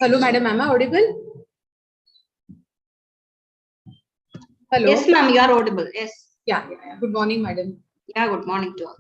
Hello, madam. Am I audible? Hello. Yes, ma'am, you are audible. Yes. Yeah. Good morning, madam. Yeah, good morning to all.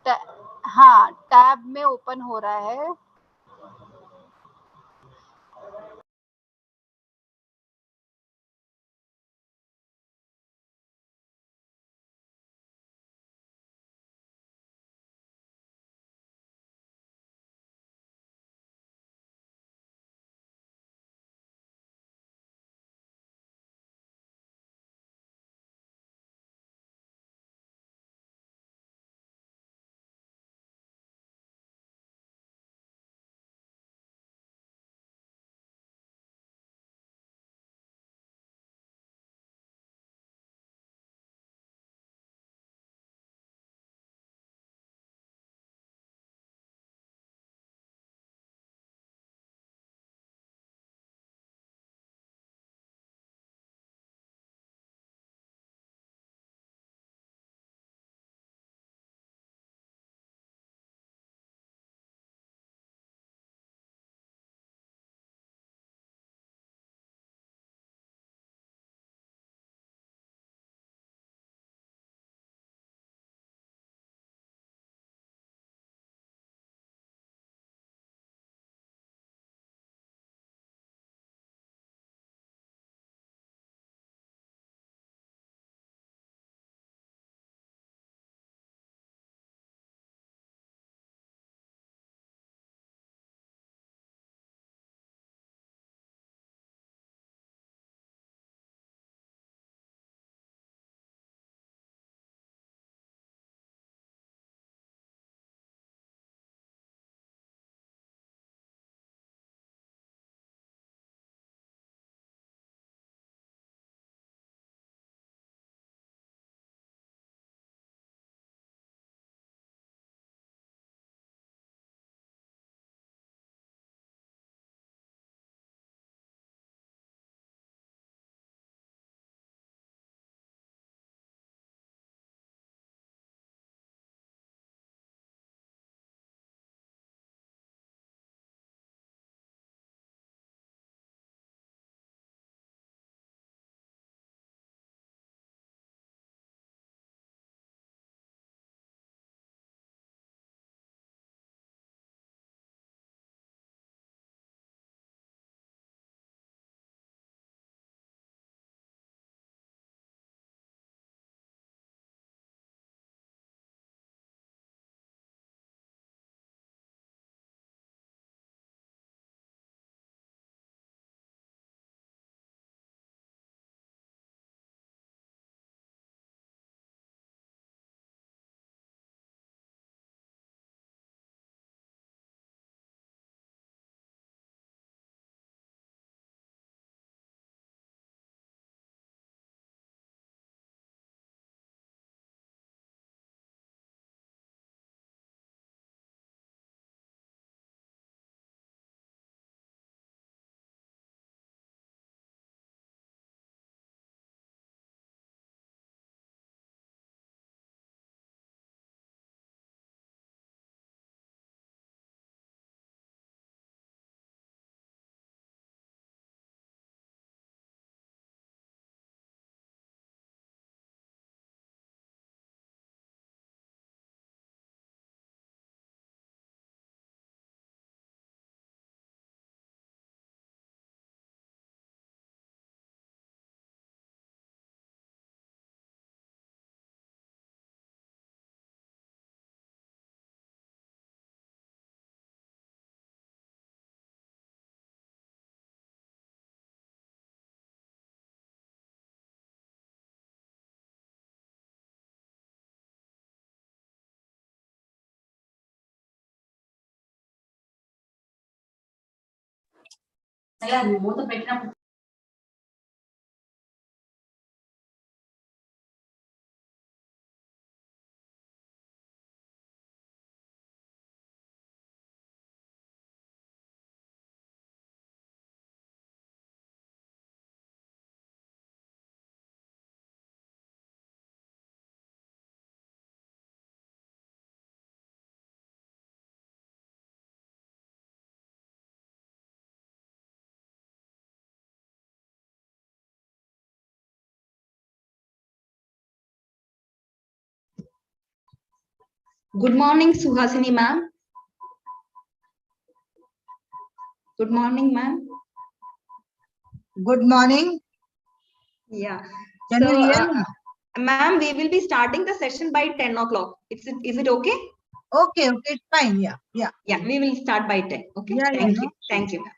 हाँ, tab में open हो रहा है। Good morning, Suhasini ma'am. Good morning, ma'am. Good morning. Yeah. Can you hear me? Ma'am, we will be starting the session by 10 o'clock. Is it okay? Okay, it's fine. Yeah. Yeah, we will start by 10. Okay. Yeah, Thank no you. Thank you, ma'am.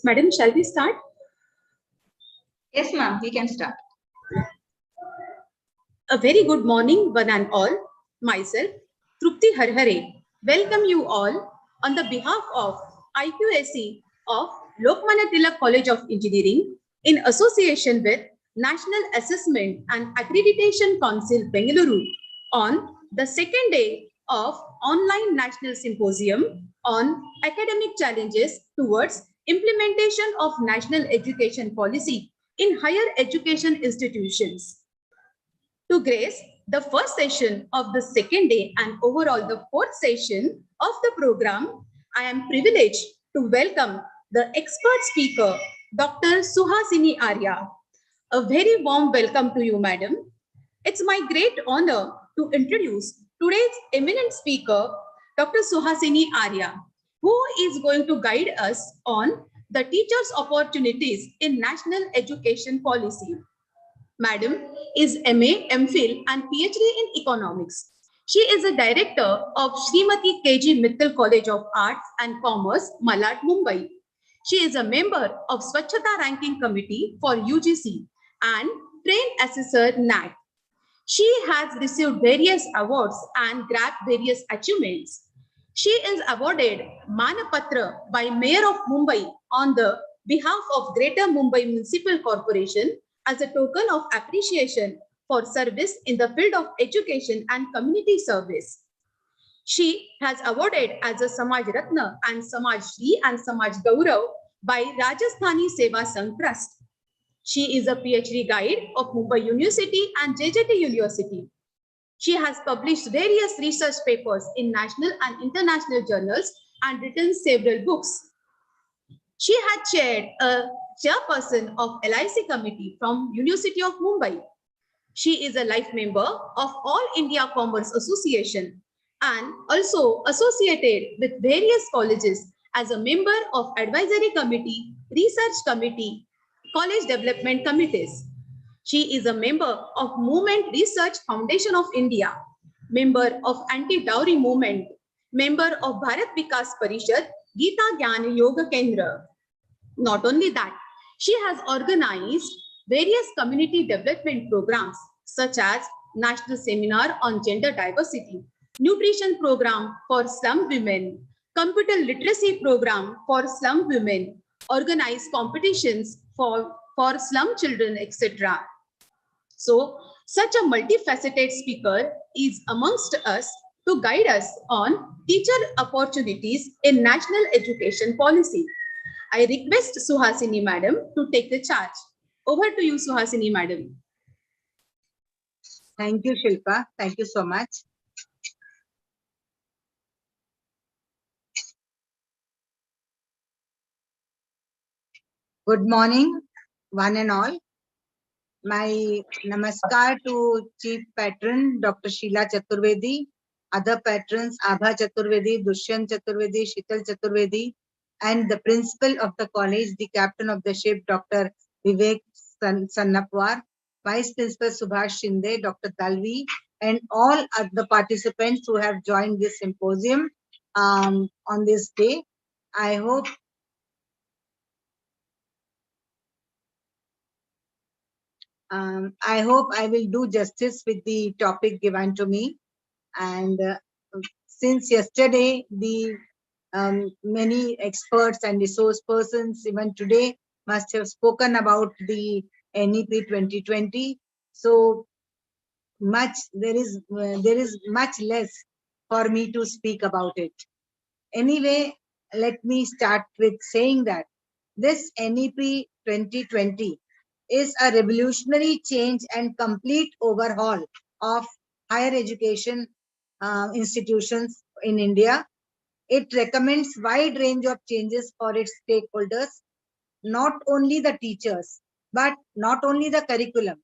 Madam, shall we start? Yes, ma'am. We can start. A very good morning, one and all. Myself, Trupti Harhare, welcome you all on the behalf of IQSE of Lokmanya Tilak College of Engineering in association with National Assessment and Accreditation Council, Bengaluru, on the second day of online National Symposium on Academic Challenges towards Implementation of National Education Policy in Higher Education Institutions. To grace the first session of the second day and overall the fourth session of the program, I am privileged to welcome the expert speaker, Dr. Suhasini Arya. A very warm welcome to you, madam. It's my great honor to introduce today's eminent speaker, Dr. Suhasini Arya, who is going to guide us on the teachers' opportunities in national education policy. Madam is MA, MPhil and PhD in economics. She is a director of Srimati KG Mittal College of Arts and Commerce, Malad, Mumbai. She is a member of Swachhata Ranking Committee for UGC and trained assessor NAAC. She has received various awards and grabbed various achievements. She is awarded Manapatra by Mayor of Mumbai on the behalf of Greater Mumbai Municipal Corporation as a token of appreciation for service in the field of education and community service. She has awarded as a Samaj Ratna and Samaj Shri and Samaj Gaurav by Rajasthani Seva Sangh Trust. She is a PhD guide of Mumbai University and JJT University. She has published various research papers in national and international journals and written several books. She had chaired a chairperson of LIC committee from University of Mumbai. She is a life member of All India Commerce Association and also associated with various colleges as a member of advisory committee, research committee, college development committees. She is a member of Movement Research Foundation of India, member of Anti-Dowry Movement, member of Bharat Vikas Parishad, Gita Gyan Yoga Kendra. Not only that, she has organized various community development programs such as National Seminar on Gender Diversity, Nutrition Program for Slum Women, Computer Literacy Program for Slum Women, organized competitions for slum children, etc. So, such a multifaceted speaker is amongst us to guide us on teacher opportunities in national education policy. I request Suhasini Madam to take the charge. Over to you, Suhasini Madam. Thank you, Shilpa. Thank you so much. Good morning, one and all. My namaskar to Chief Patron, Dr. Sheila Chaturvedi, other patrons, Abha Chaturvedi, Dushyant Chaturvedi, Shital Chaturvedi, and the principal of the college, the captain of the ship, Dr. Vivek Sannapwar, Vice Principal Subhash Shinde, Dr. Talvi, and all other participants who have joined this symposium on this day. I hope I will do justice with the topic given to me. And since yesterday, the many experts and resource persons, even today, must have spoken about the NEP 2020. So there is much less for me to speak about it. Anyway, let me start with saying that this NEP 2020 is a revolutionary change and complete overhaul of higher education institutions in India. It recommends wide range of changes for its stakeholders, not only the teachers, but not only the curriculum,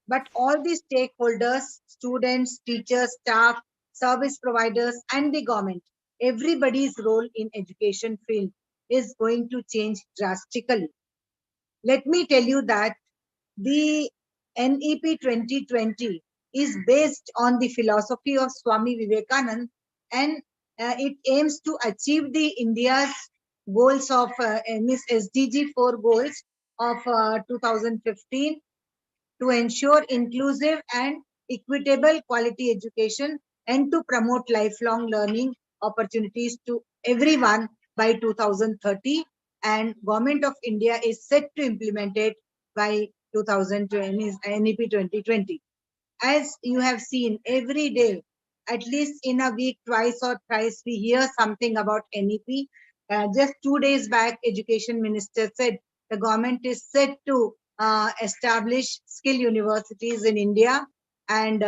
but all the stakeholders, students, teachers, staff, service providers, and the government. Everybody's role in education field is going to change drastically. Let me tell you that the NEP 2020 is based on the philosophy of Swami Vivekananda, and it aims to achieve the India's goals of SDG 4 goals of 2015 to ensure inclusive and equitable quality education and to promote lifelong learning opportunities to everyone by 2030, and Government of India is set to implement it by 2020 NEP 2020. As you have seen, every day, at least in a week, twice or thrice, we hear something about NEP. Just 2 days back, Education Minister said the government is set to establish skill universities in India. And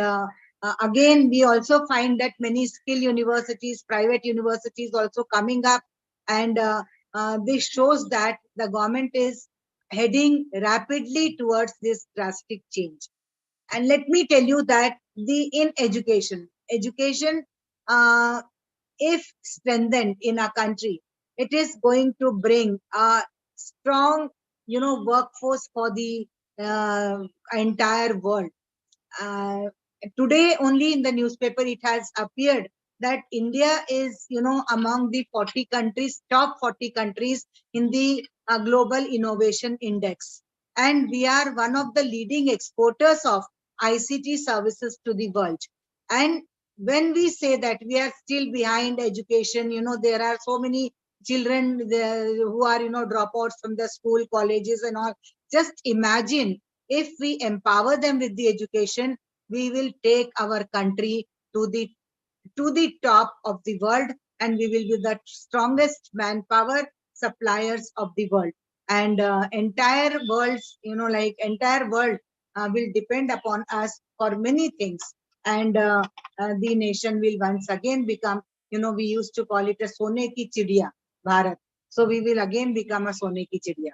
again, we also find that many skill universities, private universities also coming up. And this shows that the government is heading rapidly towards this drastic change. And let me tell you that in education, uh, if strengthened in our country, it is going to bring a strong, workforce for the entire world. uh, Today only in the newspaper it has appeared that India is, among the 40 countries, top 40 countries in the global innovation index. And we are one of the leading exporters of ICT services to the world. And when we say that we are still behind education, there are so many children who are, dropouts from the school, colleges and all. Just imagine, if we empower them with the education, we will take our country to the top of the world, and we will be the strongest manpower suppliers of the world. And entire worlds, entire world will depend upon us for many things. And the nation will once again become, we used to call it a Sone ki Chidiya, Bharat. So we will again become a Sone ki Chidiya.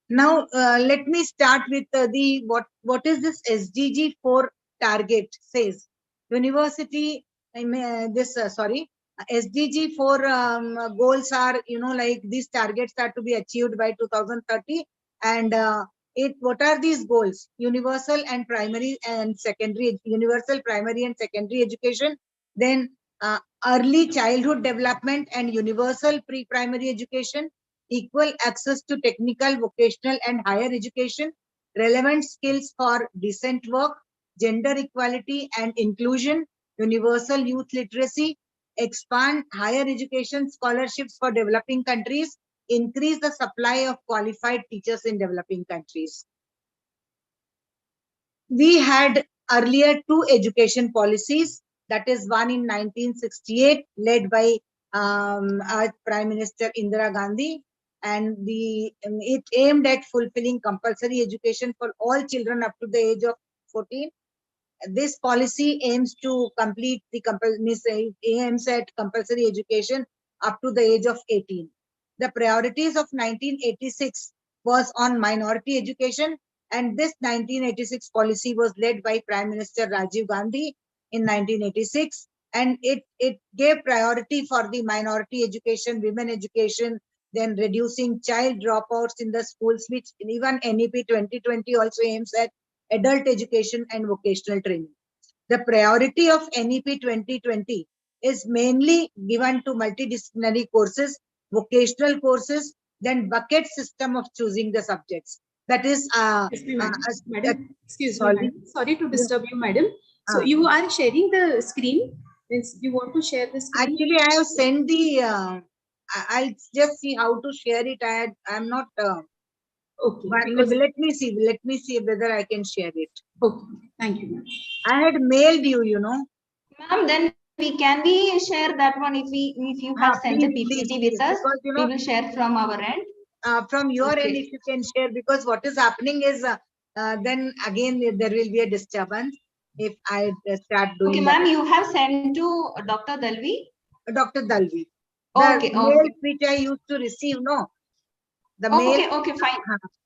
Now, let me start with the what is this SDG 4 target says. University, SDG 4 goals are, these targets are to be achieved by 2030. And what are these goals? Universal primary and secondary education, then early childhood development and universal pre-primary education, equal access to technical, vocational and higher education, relevant skills for decent work, gender equality and inclusion, universal youth literacy, expand higher education scholarships for developing countries, increase the supply of qualified teachers in developing countries. We had earlier two education policies, that is one in 1968 led by our Prime Minister Indira Gandhi, and it aimed at fulfilling compulsory education for all children up to the age of 14. This policy aims to complete aims at compulsory education up to the age of 18. The priorities of 1986 was on minority education, and this 1986 policy was led by Prime Minister Rajiv Gandhi in 1986, and it gave priority for the minority education, women education, then reducing child dropouts in the schools, which even NEP 2020 also aims at adult education and vocational training. The priority of NEP 2020 is mainly given to multidisciplinary courses, vocational courses, then bucket system of choosing the subjects. That is, madam, excuse me, madam. Sorry to disturb you, madam. So you are sharing the screen. Means you want to share the screen? Actually, I have sent the. I'll just see how to share it. I'm not. Okay. Let me see whether I can share it. Okay. Thank you, ma'am. I had mailed you, Ma'am, then can we share that one if you have sent the PPT with us? Because, we will share from our end. From your end, if you can share, because what is happening is then again there will be a disturbance if I start doing. Okay, ma'am, you have sent to Dr. Dalvi. Dr. Dalvi. Okay, the mail which I used to receive, no. The mail. Okay, fine.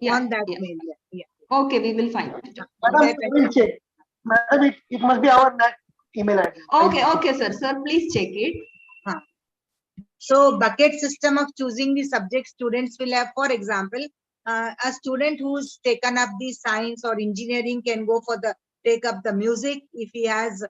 On that mail, yeah. Okay, we will find it. Madam, we will check. Madam, it must be our email address. Okay, sir. Sir, please check it. So bucket system of choosing the subject students will have, for example, a student who's taken up the science or engineering can go for take up the music if he has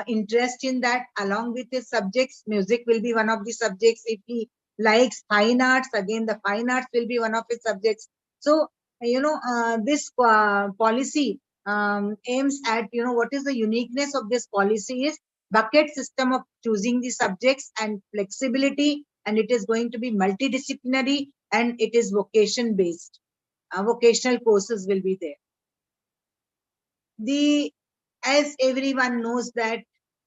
interest in that. Along with his subjects, music will be one of the subjects. If he likes fine arts, again the fine arts will be one of his subjects. So this policy aims at, what is the uniqueness of this policy is bucket system of choosing the subjects and flexibility, and it is going to be multidisciplinary, and it is vocation based. Vocational courses will be there. As everyone knows that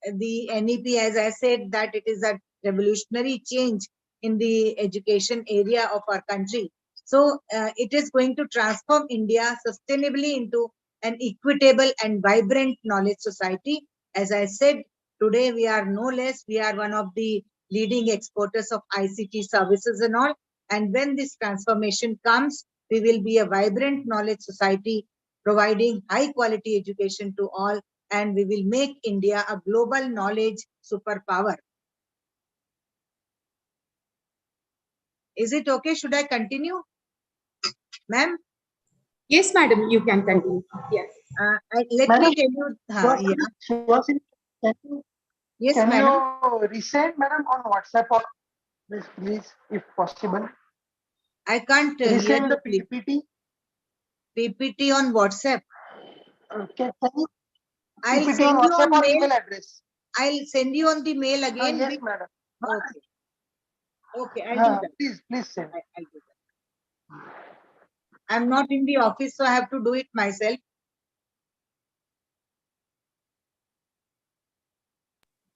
the NEP, as I said, that it is a revolutionary change in the education area of our country. So it is going to transform India sustainably into an equitable and vibrant knowledge society. As I said, today we are no less, we are one of the leading exporters of ICT services and all. And when this transformation comes, we will be a vibrant knowledge society, providing high quality education to all, and we will make India a global knowledge superpower. Is it okay? Should I continue? Ma'am? Yes, madam, you can continue. Yes. Let Madam, me tell you. Yeah. Shivasini, Yes, can madam. you resend, madam, on WhatsApp or please, if possible? I can't hear Resend you, the please. PPT. PPT on WhatsApp. Can you I'll PPT send on you WhatsApp on or mail. email address? I'll send you on the mail again. Yes, madam. Okay. Okay, I'll do that. Please send. I'll do that. I'm not in the office, so I have to do it myself.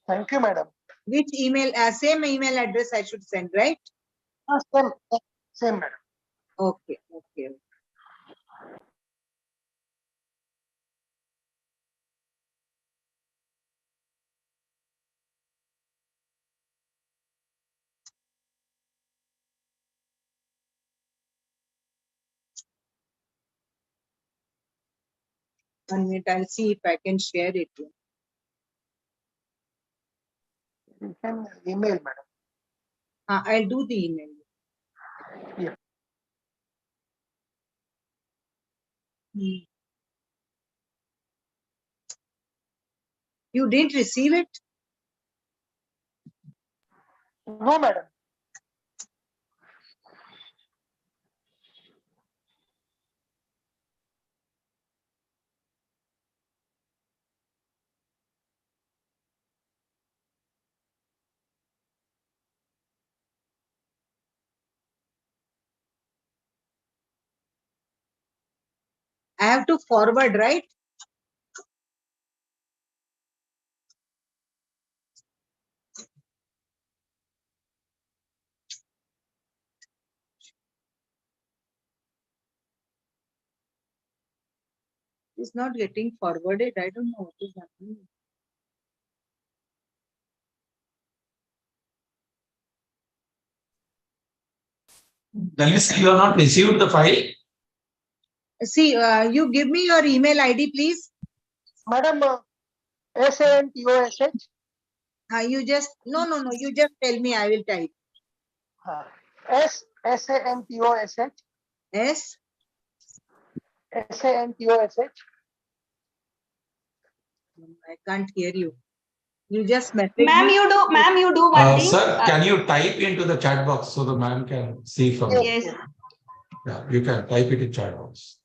Thank you, madam. Which email? Same email address I should send, right? Same, madam. Okay. Okay. 1 minute. I'll see if I can share it. You can email, madam. I'll do the email. Yeah. You didn't receive it? No, madam. I have to forward, right? It's not getting forwarded. I don't know what is happening. Dalvis, you have not received the file? See, you give me your email ID, please. Madam, SANTOSH. You just, no, you just tell me, I will type. SANTOSH. S. SANTOSH. I can't hear you. You just message Ma'am, me. you do one thing. Sir, can you type into the chat box so the ma'am can see from you? Yes. Yeah, you can type it in chat box.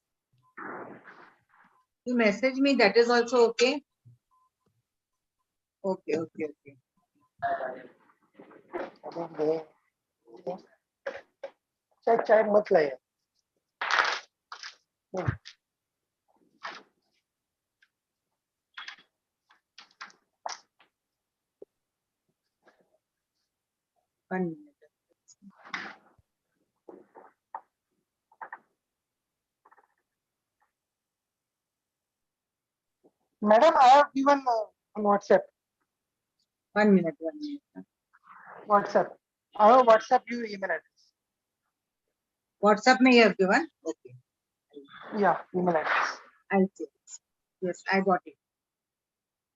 You message me, that is also okay. Okay. चाय मत लाइए. 1 minute. Madam, I have given on WhatsApp. 1 minute. WhatsApp. I have WhatsApp you email address. WhatsApp me you have given? Okay. Yeah, email address. I'll see. Yes, I got it.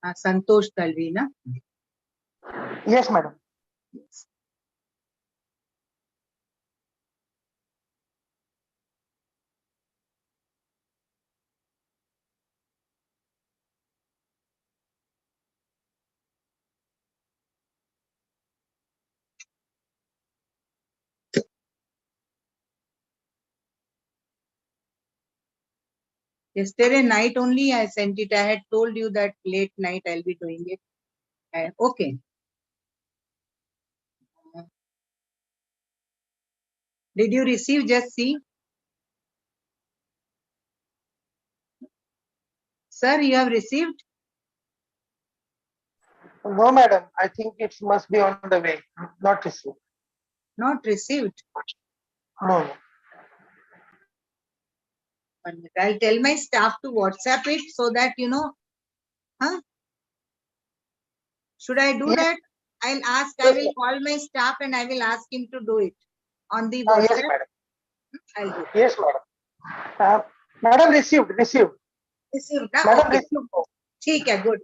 Santosh Talvi, na? Yes, madam. Yes. Yesterday night only I sent it. I had told you that late night I'll be doing it. Okay. Did you receive? Just see. Sir, you have received? No, madam. I think it must be on the way. Not received. Not received. No. 1 minute. I'll tell my staff to WhatsApp it so that you know. Huh? Should I do Yes. that? I'll ask. I will call my staff and I will ask him to do it on the Yes, WhatsApp. madam. I'll do. Yes, madam. Madam received. Received. Madam Okay. received. ठीक है. Good.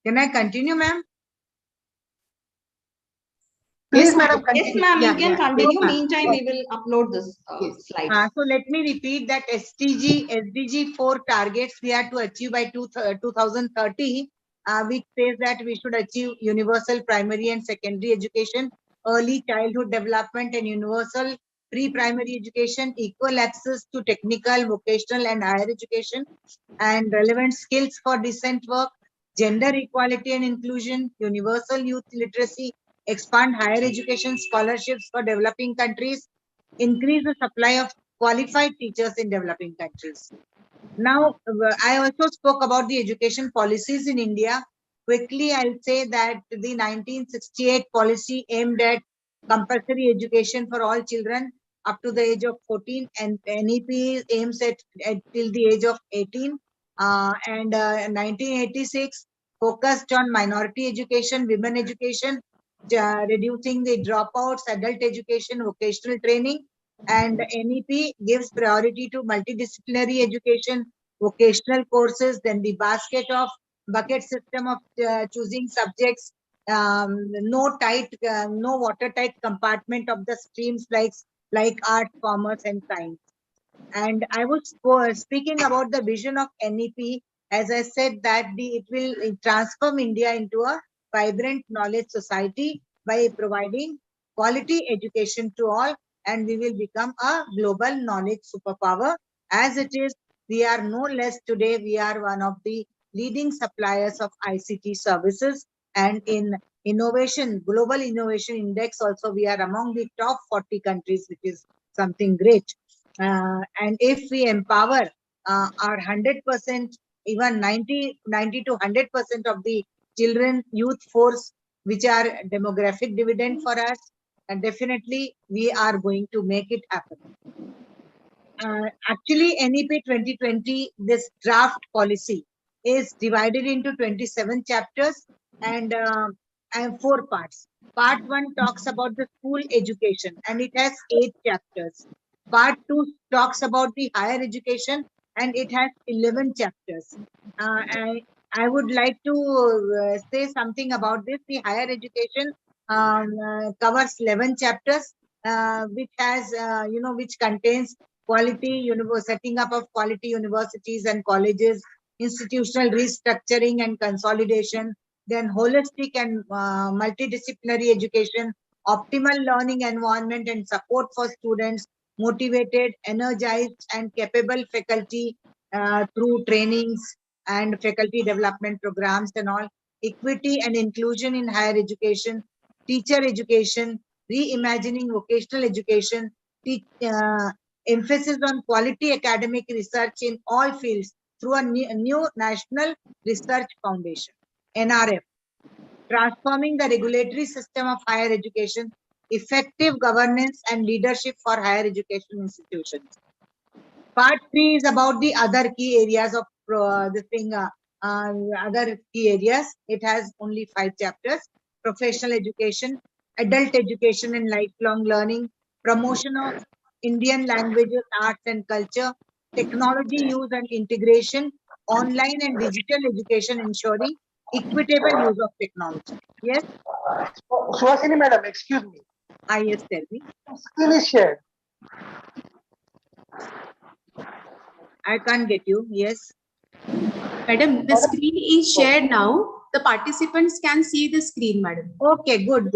Can I continue, ma'am? Please, madam, Yes, continue. ma'am, you can Yes, continue. ma'am. Meantime, we will upload this slides. So let me repeat that SDG 4 targets we are to achieve by 2030, which says that we should achieve universal primary and secondary education, early childhood development and universal pre-primary education, equal access to technical, vocational and higher education, and relevant skills for decent work, gender equality and inclusion, universal youth literacy, expand higher education scholarships for developing countries, increase the supply of qualified teachers in developing countries. Now, I also spoke about the education policies in India. Quickly, I'll say that the 1968 policy aimed at compulsory education for all children up to the age of 14, and NEP aims at till the age of 18. 1986 focused on minority education, women education, reducing the dropouts, adult education, vocational training, and NEP gives priority to multidisciplinary education, vocational courses, then the bucket system of choosing subjects, no watertight compartment of the streams like art, commerce, and science. And I was speaking about the vision of NEP, as I said that it will transform India into a vibrant knowledge society by providing quality education to all, and we will become a global knowledge superpower. As it is, we are no less today, we are one of the leading suppliers of ICT services, and in innovation, global innovation index also, we are among the top 40 countries, which is something great. And if we empower our 100%, even 90 to 100% of the children, youth force, which are demographic dividend for us, and definitely we are going to make it happen. Actually, NEP 2020, this draft policy is divided into 27 chapters and 4 parts. Part 1 talks about the school education and it has 8 chapters. Part 2 talks about the higher education and it has 11 chapters. I would like to say something about this. The higher education covers 11 chapters, which has, which contains quality setting up of quality universities and colleges, institutional restructuring and consolidation, then holistic and multidisciplinary education, optimal learning environment and support for students, motivated, energized and capable faculty through trainings and faculty development programs and all, equity and inclusion in higher education, teacher education, reimagining vocational education, emphasis on quality academic research in all fields through a new National Research Foundation, NRF, transforming the regulatory system of higher education, effective governance and leadership for higher education institutions. Part 3 is about the other key areas of other key areas. It has only 5 chapters: professional education, adult education and lifelong learning, promotion of Indian languages, arts and culture, technology use and integration, online and digital education, ensuring equitable use of technology. Yes? Suhasini madam, excuse me. Yes, tell me. Screen is shared. I can't get you. Yes. Madam, the screen is shared now. The participants can see the screen, madam. Okay, good.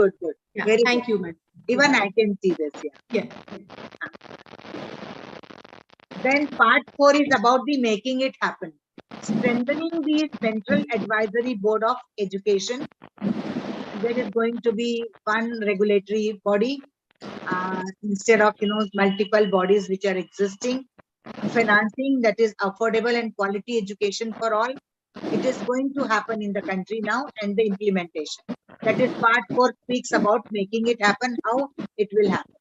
Yeah, Very thank good. you, madam. Even I can see this. Yeah. Then part 4 is about the making it happen. Strengthening the Central Advisory Board of Education. there is going to be one regulatory body instead of multiple bodies which are existing. Financing that is affordable and quality education for all. It is going to happen in the country now, and the implementation. That is part 4 speaks about making it happen, how it will happen.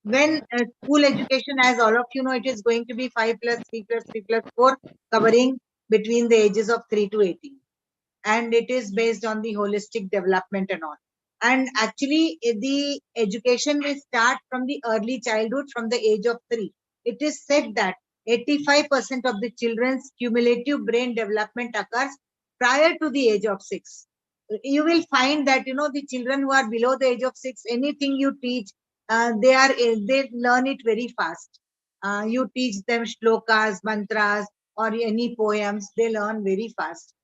When school education, as all of you know, it is going to be 5 plus 3 plus 3 plus 4, covering between the ages of 3 to 18. And it is based on the holistic development and all. And actually, the education will start from the early childhood, from the age of 3. It is said that 85% of the children's cumulative brain development occurs prior to the age of 6. You will find that, the children who are below the age of 6, anything you teach, they learn it very fast. You teach them shlokas, mantras, or any poems, they learn very fast.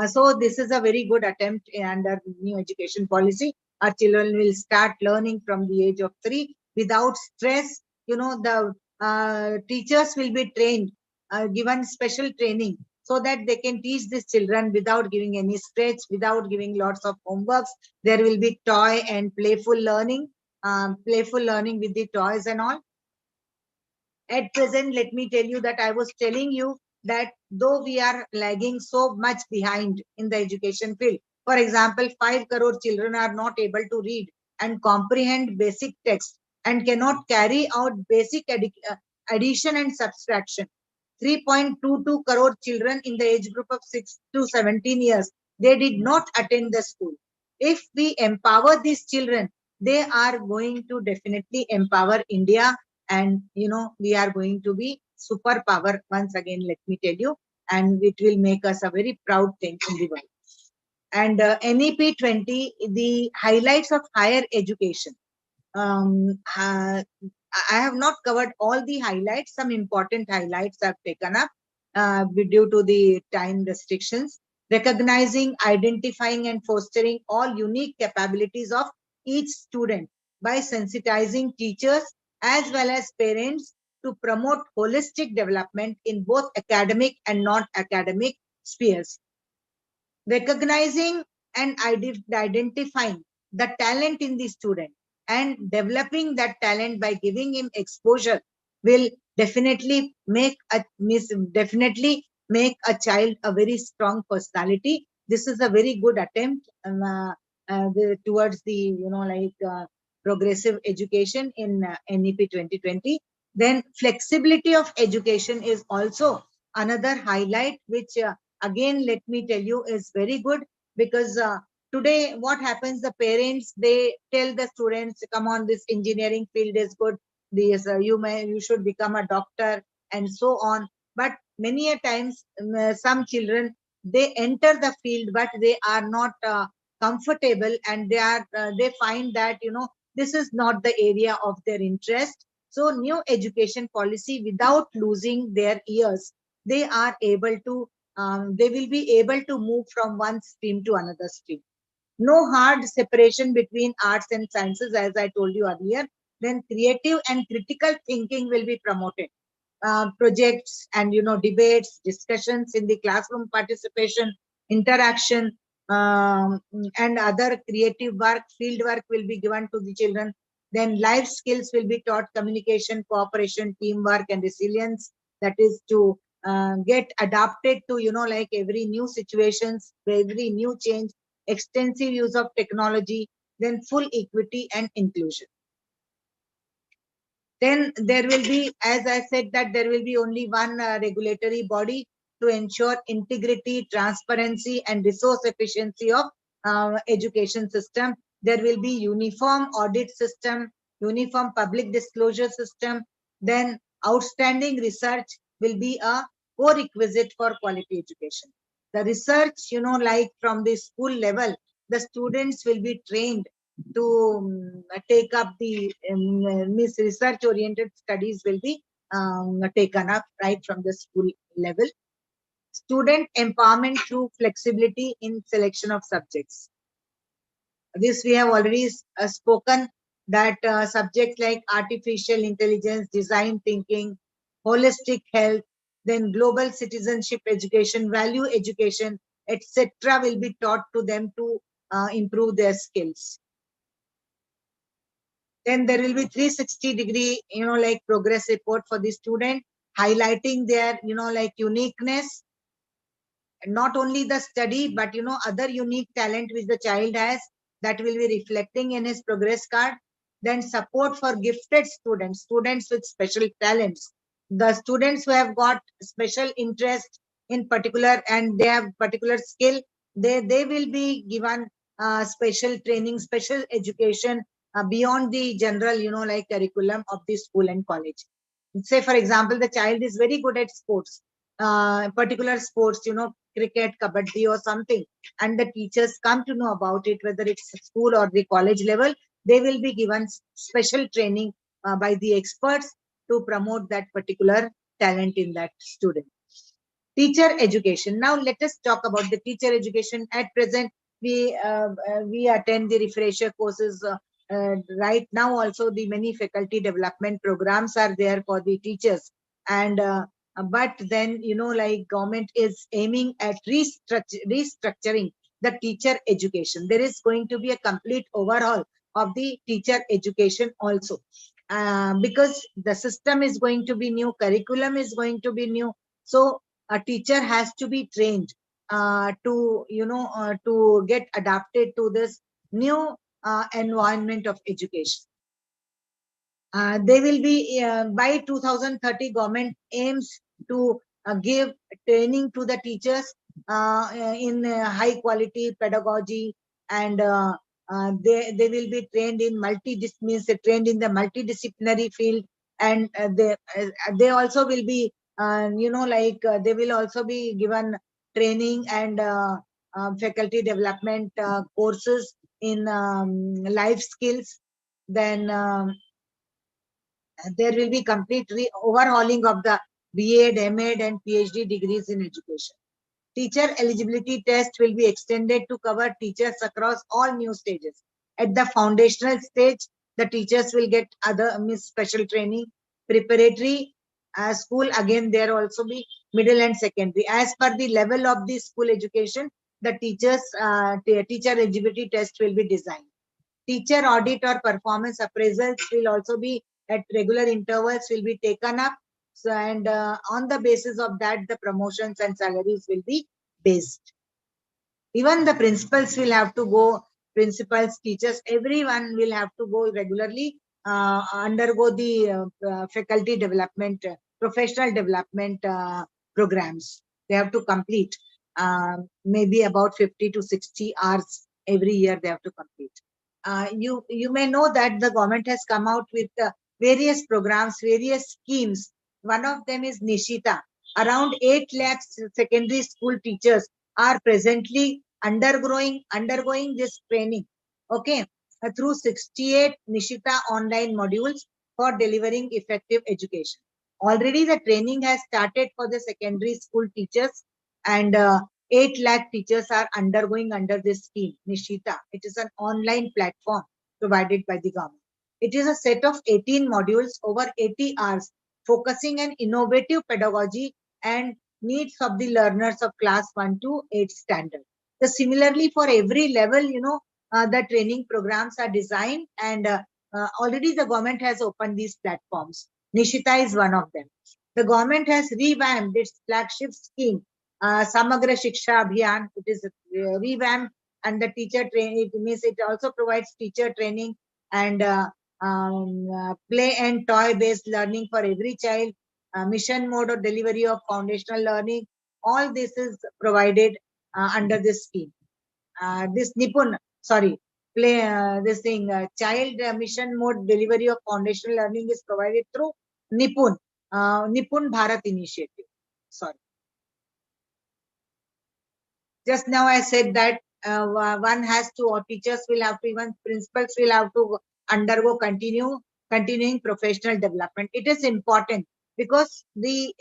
So this is a very good attempt under new education policy. Our children will start learning from the age of 3 without stress. The teachers will be trained, given special training, so that they can teach these children without giving any stretch, without giving lots of homeworks. There will be toy and playful learning with the toys and all. At present, let me tell you that I was telling you that though we are lagging so much behind in the education field, for example, 5 crore children are not able to read and comprehend basic text and cannot carry out basic addition and subtraction. 3.22 crore children in the age group of 6 to 17 years, they did not attend the school. If we empower these children, they are going to definitely empower India, and we are going to be superpower once again, let me tell you, and it will make us a very proud thing in the world. And NEP 20, the highlights of higher education. I have not covered all the highlights. Some important highlights I've taken up due to the time restrictions. Recognizing, identifying, and fostering all unique capabilities of each student by sensitizing teachers as well as parents to promote holistic development in both academic and non-academic spheres. Recognizing and identifying the talent in the student and developing that talent by giving him exposure will definitely make a child a very strong personality. This is a very good attempt towards the progressive education in NEP 2020. Then flexibility of education is also another highlight, which again, let me tell you, is very good, because today what happens, the parents, they tell the students, come on, this engineering field is good, this you should become a doctor, and so on. But many a times some children, they enter the field but they are not comfortable, and they find that this is not the area of their interest. So new education policy, without losing their ears, they are able to they will be able to move from one stream to another stream. No hard separation between arts and sciences, as I told you earlier. Then creative and critical thinking will be promoted. Projects and debates, discussions in the classroom, participation, interaction, and other creative work, field work will be given to the children. Then life skills will be taught: communication, cooperation, teamwork, and resilience. That is to get adapted to like every new situations, every new change, extensive use of technology, then full equity and inclusion. Then there will be, as I said, that there will be only one regulatory body to ensure integrity, transparency, and resource efficiency of education system. There will be uniform audit system, uniform public disclosure system. Then outstanding research will be a core-requisite for quality education. The research, like from the school level, the students will be trained to take up the research-oriented studies will be taken up right from the school level. Student empowerment through flexibility in selection of subjects. This we have already spoken, that subjects like artificial intelligence, design thinking, holistic health, then global citizenship education, value education, etc. will be taught to them to improve their skills. Then there will be 360-degree, like progress report for the student, highlighting their, like uniqueness, not only the study, but, other unique talent which the child has, that will be reflecting in his progress card. Then support for gifted students, students with special talents, the students who have got special interest in particular and they have particular skill, they will be given special training, special education beyond the general, like curriculum of the school and college. Say, for example, the child is very good at sports, particular sports, cricket, kabaddi or something, and the teachers come to know about it, whether it's school or the college level, they will be given special training by the experts to promote that particular talent in that student. Teacher education. Now let us talk about the teacher education. At present, we attend the refresher courses. Right now also the many faculty development programs are there for the teachers, and but then, like government is aiming at restructuring the teacher education. There is going to be a complete overhaul of the teacher education also, because the system is going to be new, curriculum is going to be new. So a teacher has to be trained to get adapted to this new environment of education. They will be by 2030, government aims to give training to the teachers in high quality pedagogy, and they will be trained in trained in the multidisciplinary field, and they also will be they will also be given training and faculty development courses in life skills. Then there will be complete overhauling of the B.Ed., M.Ed. and PhD degrees in education. Teacher eligibility test will be extended to cover teachers across all new stages. At the foundational stage, the teachers will get other special training. Preparatory school, again, there also be middle and secondary. As per the level of the school education, the teacher eligibility test will be designed. Teacher audit or performance appraisals will also be at regular intervals will be taken up. So, and on the basis of that, the promotions and salaries will be based. Even the principals will have to go, principals, teachers, everyone will have to go regularly, undergo the faculty development, professional development programs. They have to complete maybe about 50 to 60 hours every year they have to complete. You may know that the government has come out with various programs, various schemes. One of them is Nishita. Around 8 lakhs secondary school teachers are presently undergoing this training. Okay, through 68 Nishita online modules for delivering effective education. Already the training has started for the secondary school teachers, and 8 lakh teachers are undergoing under this scheme, Nishita. It is an online platform provided by the government. It is a set of 18 modules over 80 hours, focusing on innovative pedagogy and needs of the learners of class 1 to 8 standard. So similarly, for every level, the training programs are designed, and already the government has opened these platforms. Nishita is one of them. The government has revamped its flagship scheme, Samagra Shiksha Abhiyan. It is revamped, and the teacher training, it means it also provides teacher training and play and toy based learning for every child, mission mode or delivery of foundational learning. All this is provided under this scheme. This Nipun, sorry, this thing, child mission mode delivery of foundational learning is provided through Nipun, Nipun Bharat initiative. Sorry. Just now I said that one has to, or teachers will have to, even principals will have to undergo continuing professional development. It is important because the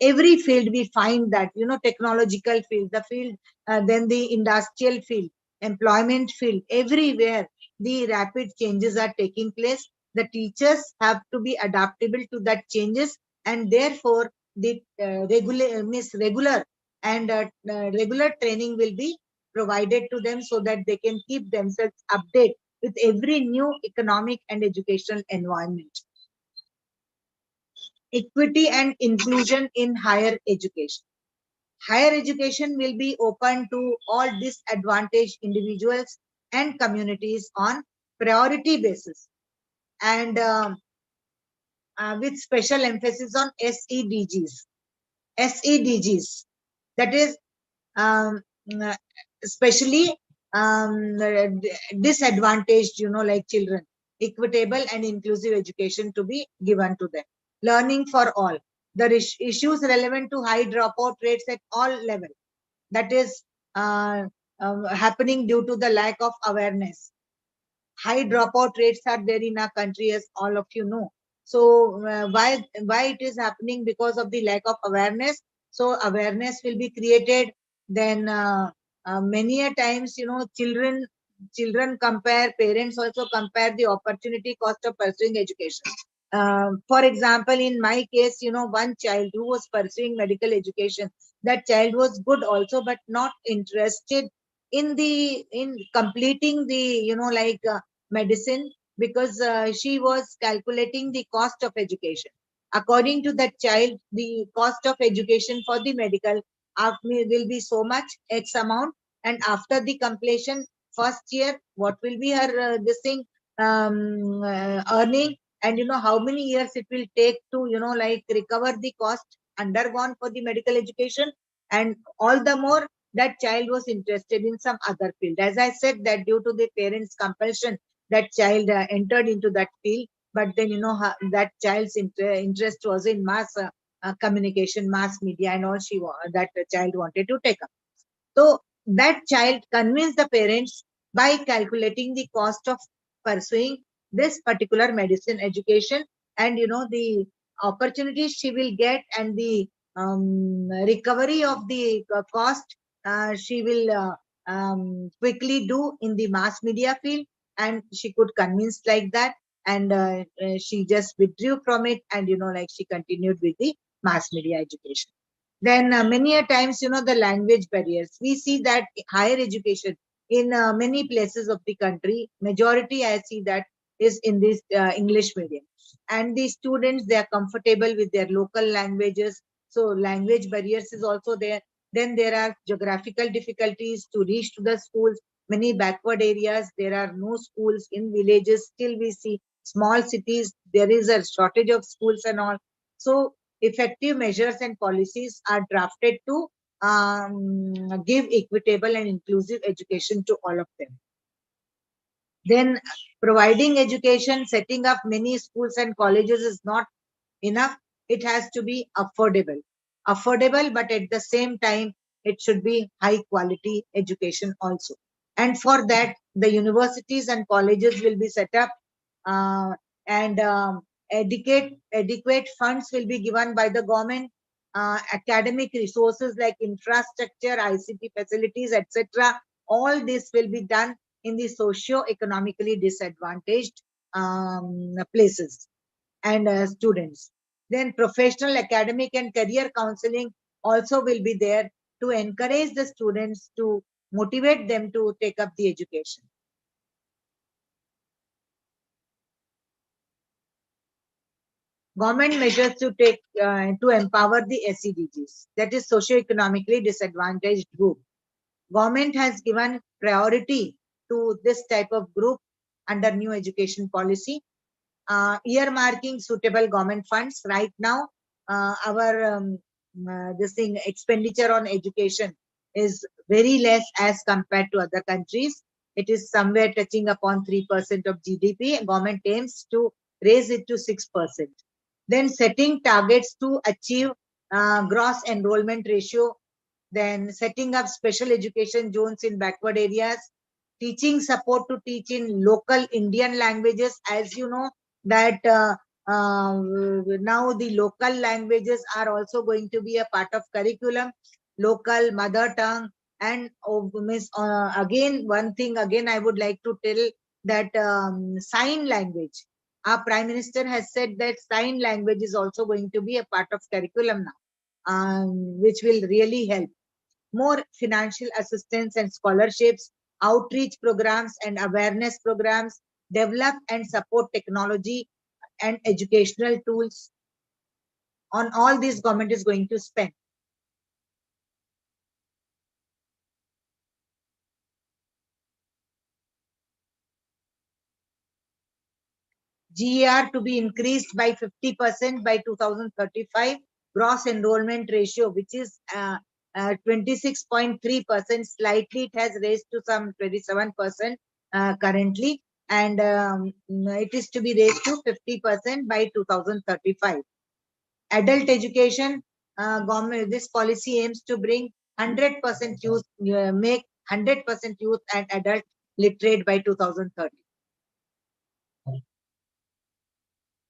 every field we find that, technological field, the field, then the industrial field, employment field, everywhere the rapid changes are taking place. The teachers have to be adaptable to that changes, and therefore the regular and regular training will be provided to them so that they can keep themselves updated with every new economic and educational environment. Equity and inclusion in higher education. Higher education will be open to all disadvantaged individuals and communities on priority basis, and with special emphasis on SEDGs. SEDGs, that is uh, especially disadvantaged, like children. Equitable and inclusive education to be given to them. Learning for all. The issues relevant to high dropout rates at all levels. That is happening due to the lack of awareness. High dropout rates are there in our country, as all of you know. So why it is happening? Because of the lack of awareness. So awareness will be created. Then many a times, children compare, parents also compare the opportunity cost of pursuing education. For example, in my case, one child who was pursuing medical education, that child was good also, but not interested in completing the medicine, because she was calculating the cost of education. According to that child, the cost of education for the medical will be so much X amount, and after the completion first year, what will be her this thing earning, and how many years it will take to recover the cost undergone for the medical education. And all the more that child was interested in some other field. As I said, that due to the parents' compulsion, that child entered into that field. But then, that child's interest was in mass communication, mass media, and all that child wanted to take up. So that child convinced the parents by calculating the cost of pursuing this particular medicine education, and the opportunities she will get, and the recovery of the cost she will quickly do in the mass media field, and she could convince like that, and she just withdrew from it, and she continued with the mass media education. Then many a times, the language barriers. We see that higher education in many places of the country, majority I see that is in this English medium. And the students, they are comfortable with their local languages. So language barriers is also there. Then there are geographical difficulties to reach to the schools. Many backward areas, there are no schools. In villages, still we see small cities, there is a shortage of schools and all. So effective measures and policies are drafted to give equitable and inclusive education to all of them. Then providing education, setting up many schools and colleges is not enough. It has to be affordable. Affordable, but at the same time, it should be high quality education also. And for that, the universities and colleges will be set up, and adequate funds will be given by the government. Academic resources like infrastructure, ICT facilities, etc. All this will be done in the socio-economically disadvantaged places and students. Then professional, academic, and career counseling also will be there to encourage the students, to motivate them to take up the education. Government measures to take to empower the SEDGs, that is socio-economically disadvantaged group. Government has given priority to this type of group under new education policy, earmarking suitable government funds. Right now, our this thing expenditure on education is very less as compared to other countries. It is somewhere touching upon 3% of GDP. Government aims to raise it to 6%. Then setting targets to achieve gross enrollment ratio. Then setting up special education zones in backward areas. Teaching support to teach in local Indian languages. As you know, that now the local languages are also going to be a part of curriculum, local mother tongue. And again, one thing again I would like to tell, that sign language. Our Prime Minister has said that sign language is also going to be a part of curriculum now, which will really help. more financial assistance and scholarships, outreach programs and awareness programs, develop and support technology and educational tools. On all this, government is going to spend. GER to be increased by 50% by 2035. Gross enrollment ratio, which is 26.3%, slightly it has raised to some 27% currently, and it is to be raised to 50% by 2035. Adult education, government, this policy aims to bring 100% youth, make 100% youth and adult literate by 2030.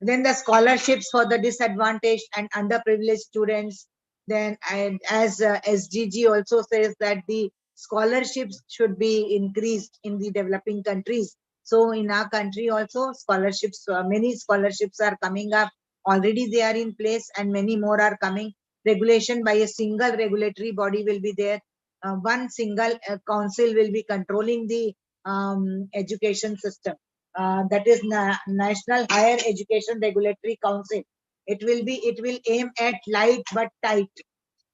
Then the scholarships for the disadvantaged and underprivileged students. Then, and as SGG also says that the scholarships should be increased in the developing countries. So in our country also, scholarships, many scholarships are coming up. Already they are in place and many more are coming. Regulation by a single regulatory body will be there. One single council will be controlling the education system. That is National Higher Education Regulatory Council. It will aim at light but tight,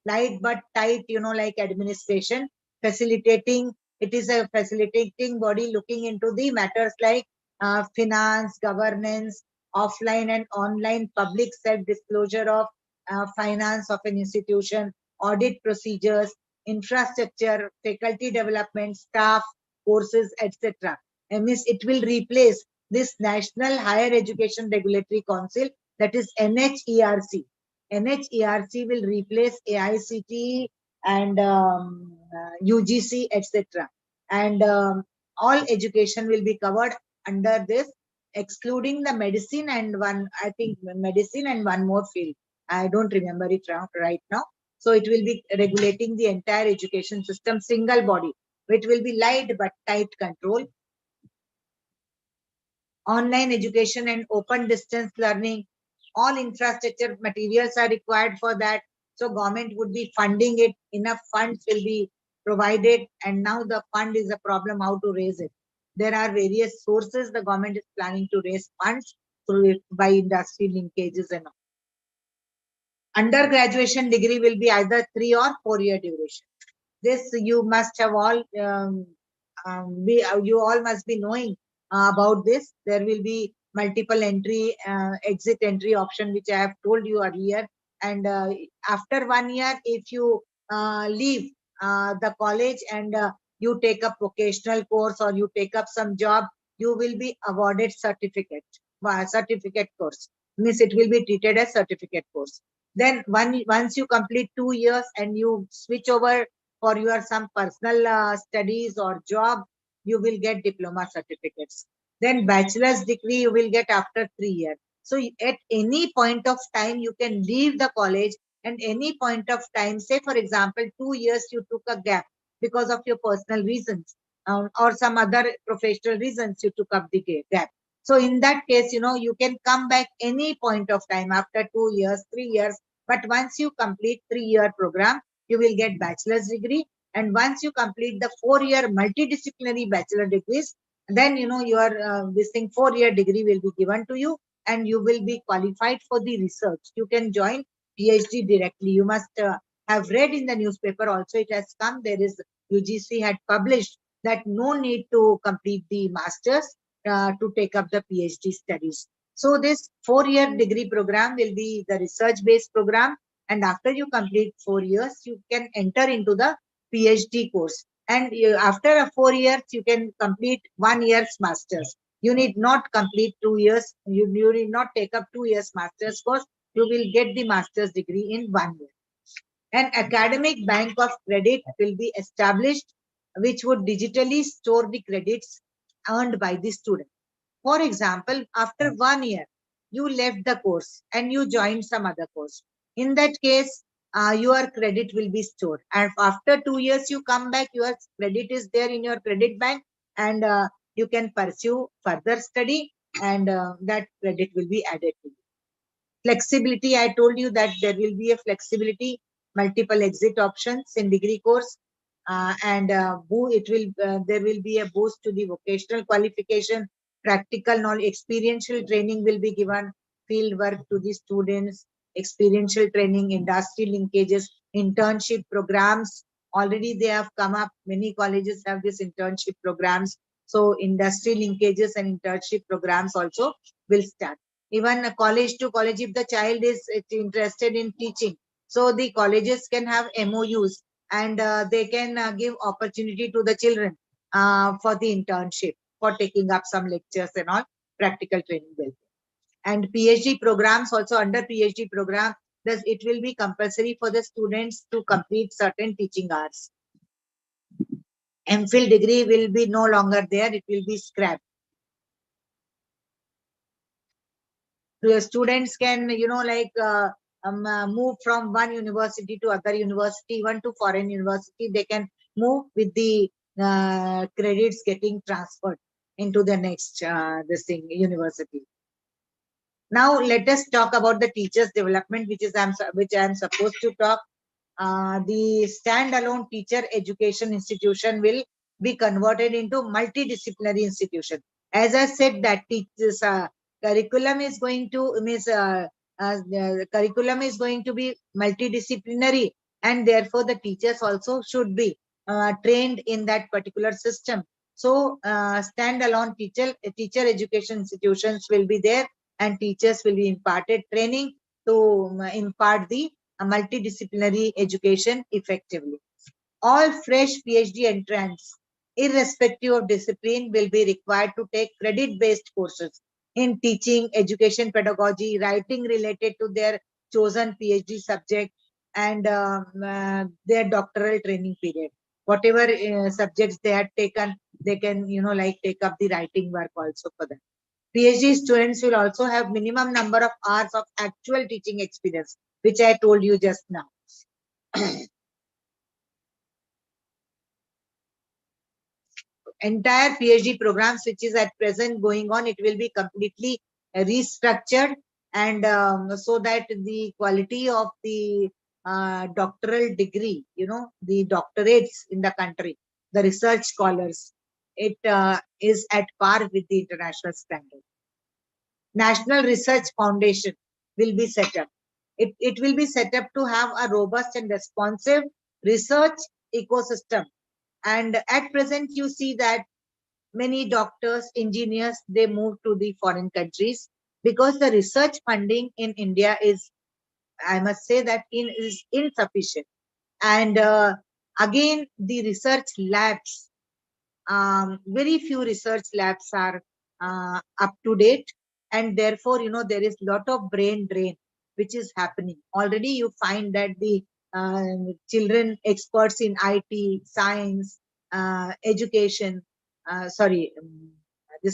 like administration, facilitating. It is a facilitating body looking into the matters like finance, governance, offline and online public self-disclosure of finance of an institution, audit procedures, infrastructure, faculty development, staff, courses, etc. Means it will replace this National Higher Education Regulatory Council, that is NHERC. NHERC will replace AICTE and UGC, etc. And all education will be covered under this, excluding the medicine and one, I think medicine and one more field. I don't remember it right now. So it will be regulating the entire education system, single body. It will be light but tight control. Online education and open distance learning, all infrastructure materials are required for that. So government would be funding it, enough funds will be provided, and now the fund is a problem how to raise it. There are various sources the government is planning to raise funds through it by industry linkages and all. Undergraduation degree will be either 3 or 4 year duration. This you must have all, you all must be knowing about this. There will be multiple entry, exit entry option, which I have told you earlier. And after 1 year, if you leave the college and you take up vocational course or you take up some job, you will be awarded certificate course. Means it will be treated as certificate course. Then once you complete 2 years and you switch over for your some personal studies or job, you will get diploma certificates. Then bachelor's degree you will get after 3 years. So at any point of time, you can leave the college, and any point of time, say for example, 2 years you took a gap because of your personal reasons or some other professional reasons you took up the gap. So in that case, you can come back any point of time after 2 years, 3 years. But once you complete 3-year program, you will get bachelor's degree. And once you complete the 4-year multidisciplinary bachelor degrees, then your this thing 4-year degree will be given to you, and you will be qualified for the research. You can join PhD directly. You must have read in the newspaper also, it has come. There is UGC had published that no need to complete the masters to take up the PhD studies. So this 4-year degree program will be the research-based program, and after you complete 4 years, you can enter into the PhD course. And after 4 years, you can complete 1 year's masters. You need not complete 2 years. You need not take up 2 years master's course. You will get the master's degree in 1 year. An academic bank of credit will be established, which would digitally store the credits earned by the student. For example, after 1 year, you left the course and you joined some other course. In that case, your credit will be stored. And after 2 years, you come back, your credit is there in your credit bank, and you can pursue further study, and that credit will be added to you. Flexibility, I told you that there will be a flexibility. multiple exit options in degree course, and there will be a boost to the vocational qualification, practical knowledge, experiential training will be given, field work to the students, experiential training, industry linkages, internship programs. Already they have come up. Many colleges have this internship programs. So industry linkages and internship programs also will start. Even college to college, if the child is interested in teaching, so the colleges can have MOUs, and they can give opportunity to the children for the internship, for taking up some lectures and all, practical training will be. And PhD programs also, under PhD program, thus it will be compulsory for the students to complete certain teaching hours. MPhil degree will be no longer there, it will be scrapped. The students can, move from one university to other university, even to foreign university, they can move with the credits getting transferred into the next university. Now let us talk about the teachers development, which I am supposed to talk. The standalone teacher education institution will be converted into multidisciplinary institution. As I said, that teachers curriculum is going to curriculum is going to be multidisciplinary, and therefore the teachers also should be trained in that particular system. So standalone teacher education institutions will be there, and teachers will be imparted training to impart the multidisciplinary education effectively. All fresh PhD entrants, irrespective of discipline, will be required to take credit-based courses in teaching, education, pedagogy, writing related to their chosen PhD subject, and their doctoral training period. Whatever subjects they had taken, they can, take up the writing work also for them. PhD students will also have minimum number of hours of actual teaching experience, which I told you just now. Entire PhD programs, which is at present going on, it will be completely restructured, and so that the quality of the doctoral degree, the doctorates in the country, the research scholars, it is at par with the international standard. National Research Foundation will be set up. It will be set up to have a robust and responsive research ecosystem. And at present, you see that many doctors, engineers, they move to the foreign countries because the research funding in India is, I must say that, is insufficient. And again, the research labs, very few research labs are up to date, and therefore, there is lot of brain drain which is happening. Already you find that the children experts in IT, science, education,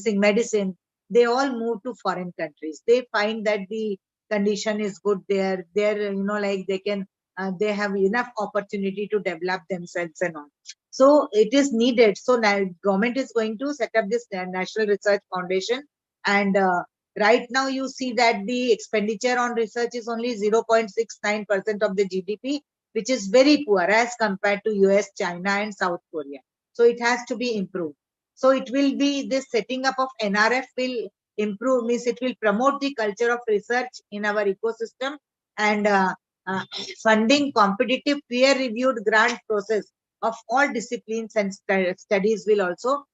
medicine, they all move to foreign countries. They find that the condition is good there. They have enough opportunity to develop themselves and all. So it is needed. So now government is going to set up this National Research Foundation, and right now you see that the expenditure on research is only 0.69% of the GDP, which is very poor as compared to US, China, and South Korea. So it has to be improved. So it will be, this setting up of NRF will improve, means it will promote the culture of research in our ecosystem, and funding competitive peer-reviewed grant process of all disciplines and studies will also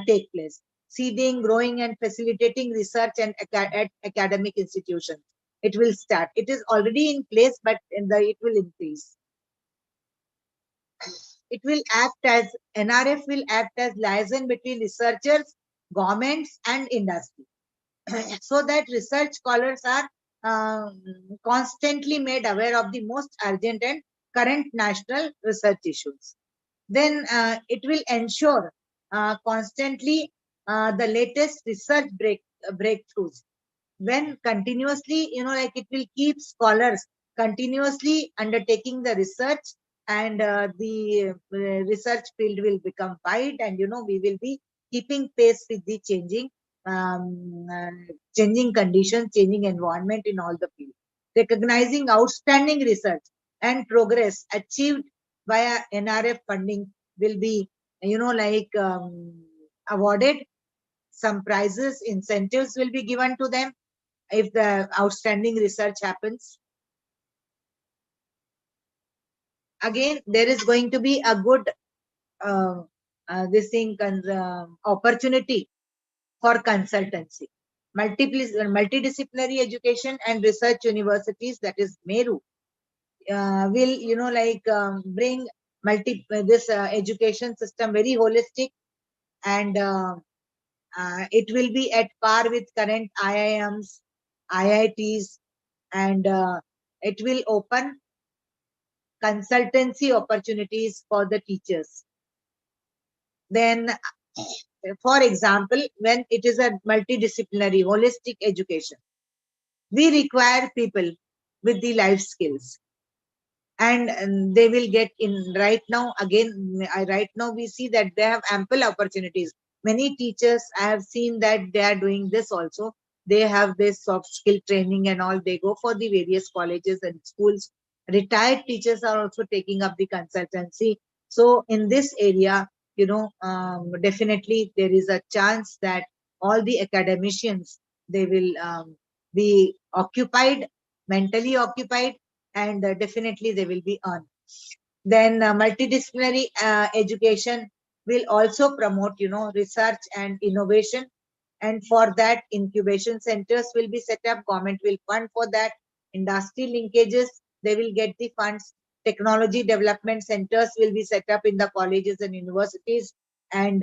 take place. Seeding, growing, and facilitating research and at academic institutions. It will start. It is already in place, but it will increase. It will act as, NRF will act as liaison between researchers, governments, and industry, so that research scholars are constantly made aware of the most urgent and current national research issues. Then it will ensure constantly the latest research breakthroughs. When continuously, it will keep scholars continuously undertaking the research, and the research field will become wide, and we will be keeping pace with the changing conditions, changing environment in all the fields. Recognizing outstanding research and progress achieved via NRF funding will be, awarded. Some prizes, incentives will be given to them if the outstanding research happens. Again, there is going to be a good opportunity for consultancy. Multidisciplinary education and research universities, that is MERU, will bring this education system very holistic, and it will be at par with current IIMs, IITs, and it will open consultancy opportunities for the teachers. Then, for example, when it is a multidisciplinary, holistic education, we require people with the life skills, and they will get in. Right now, right now we see that they have ample opportunities. Many teachers, I have seen that they are doing this also. They have this soft skill training and all. They go for the various colleges and schools. Retired teachers are also taking up the consultancy. So in this area, definitely there is a chance that all the academicians, they will be occupied, mentally occupied, and definitely they will be on. Then multidisciplinary education will also promote, research and innovation. And for that, incubation centers will be set up. Government will fund for that. Industry linkages, they will get the funds. Technology development centers will be set up in the colleges and universities. And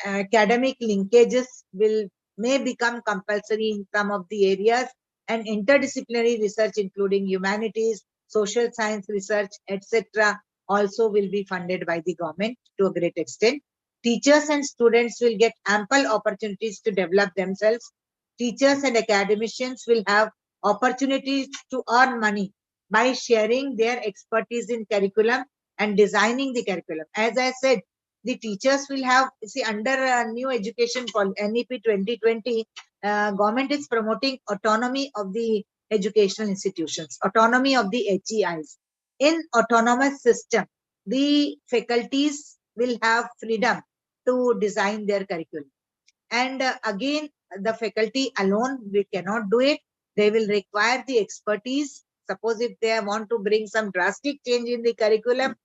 academic linkages may become compulsory in some of the areas. And interdisciplinary research, including humanities, social science research, etc., also will be funded by the government to a great extent. Teachers and students will get ample opportunities to develop themselves. Teachers and academicians will have opportunities to earn money by sharing their expertise in curriculum and designing the curriculum. As I said, the teachers will have, see, under new education NEP 2020, government is promoting autonomy of the educational institutions, autonomy of the HEIs. In autonomous system, the faculties will have freedom to design their curriculum. And again, the faculty alone, we cannot do it. They will require the expertise. Suppose if they want to bring some drastic change in the curriculum,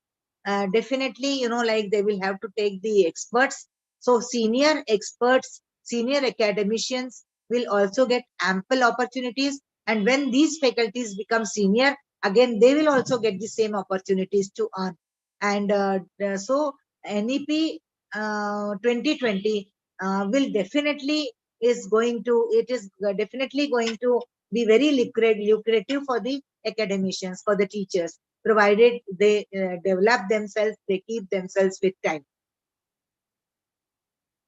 definitely, they will have to take the experts. So senior experts, senior academicians will also get ample opportunities. And when these faculties become senior, again, they will also get the same opportunities to earn. And so NEP 2020 will definitely definitely going to be very lucrative for the academicians, for the teachers, provided they develop themselves, they keep themselves with time.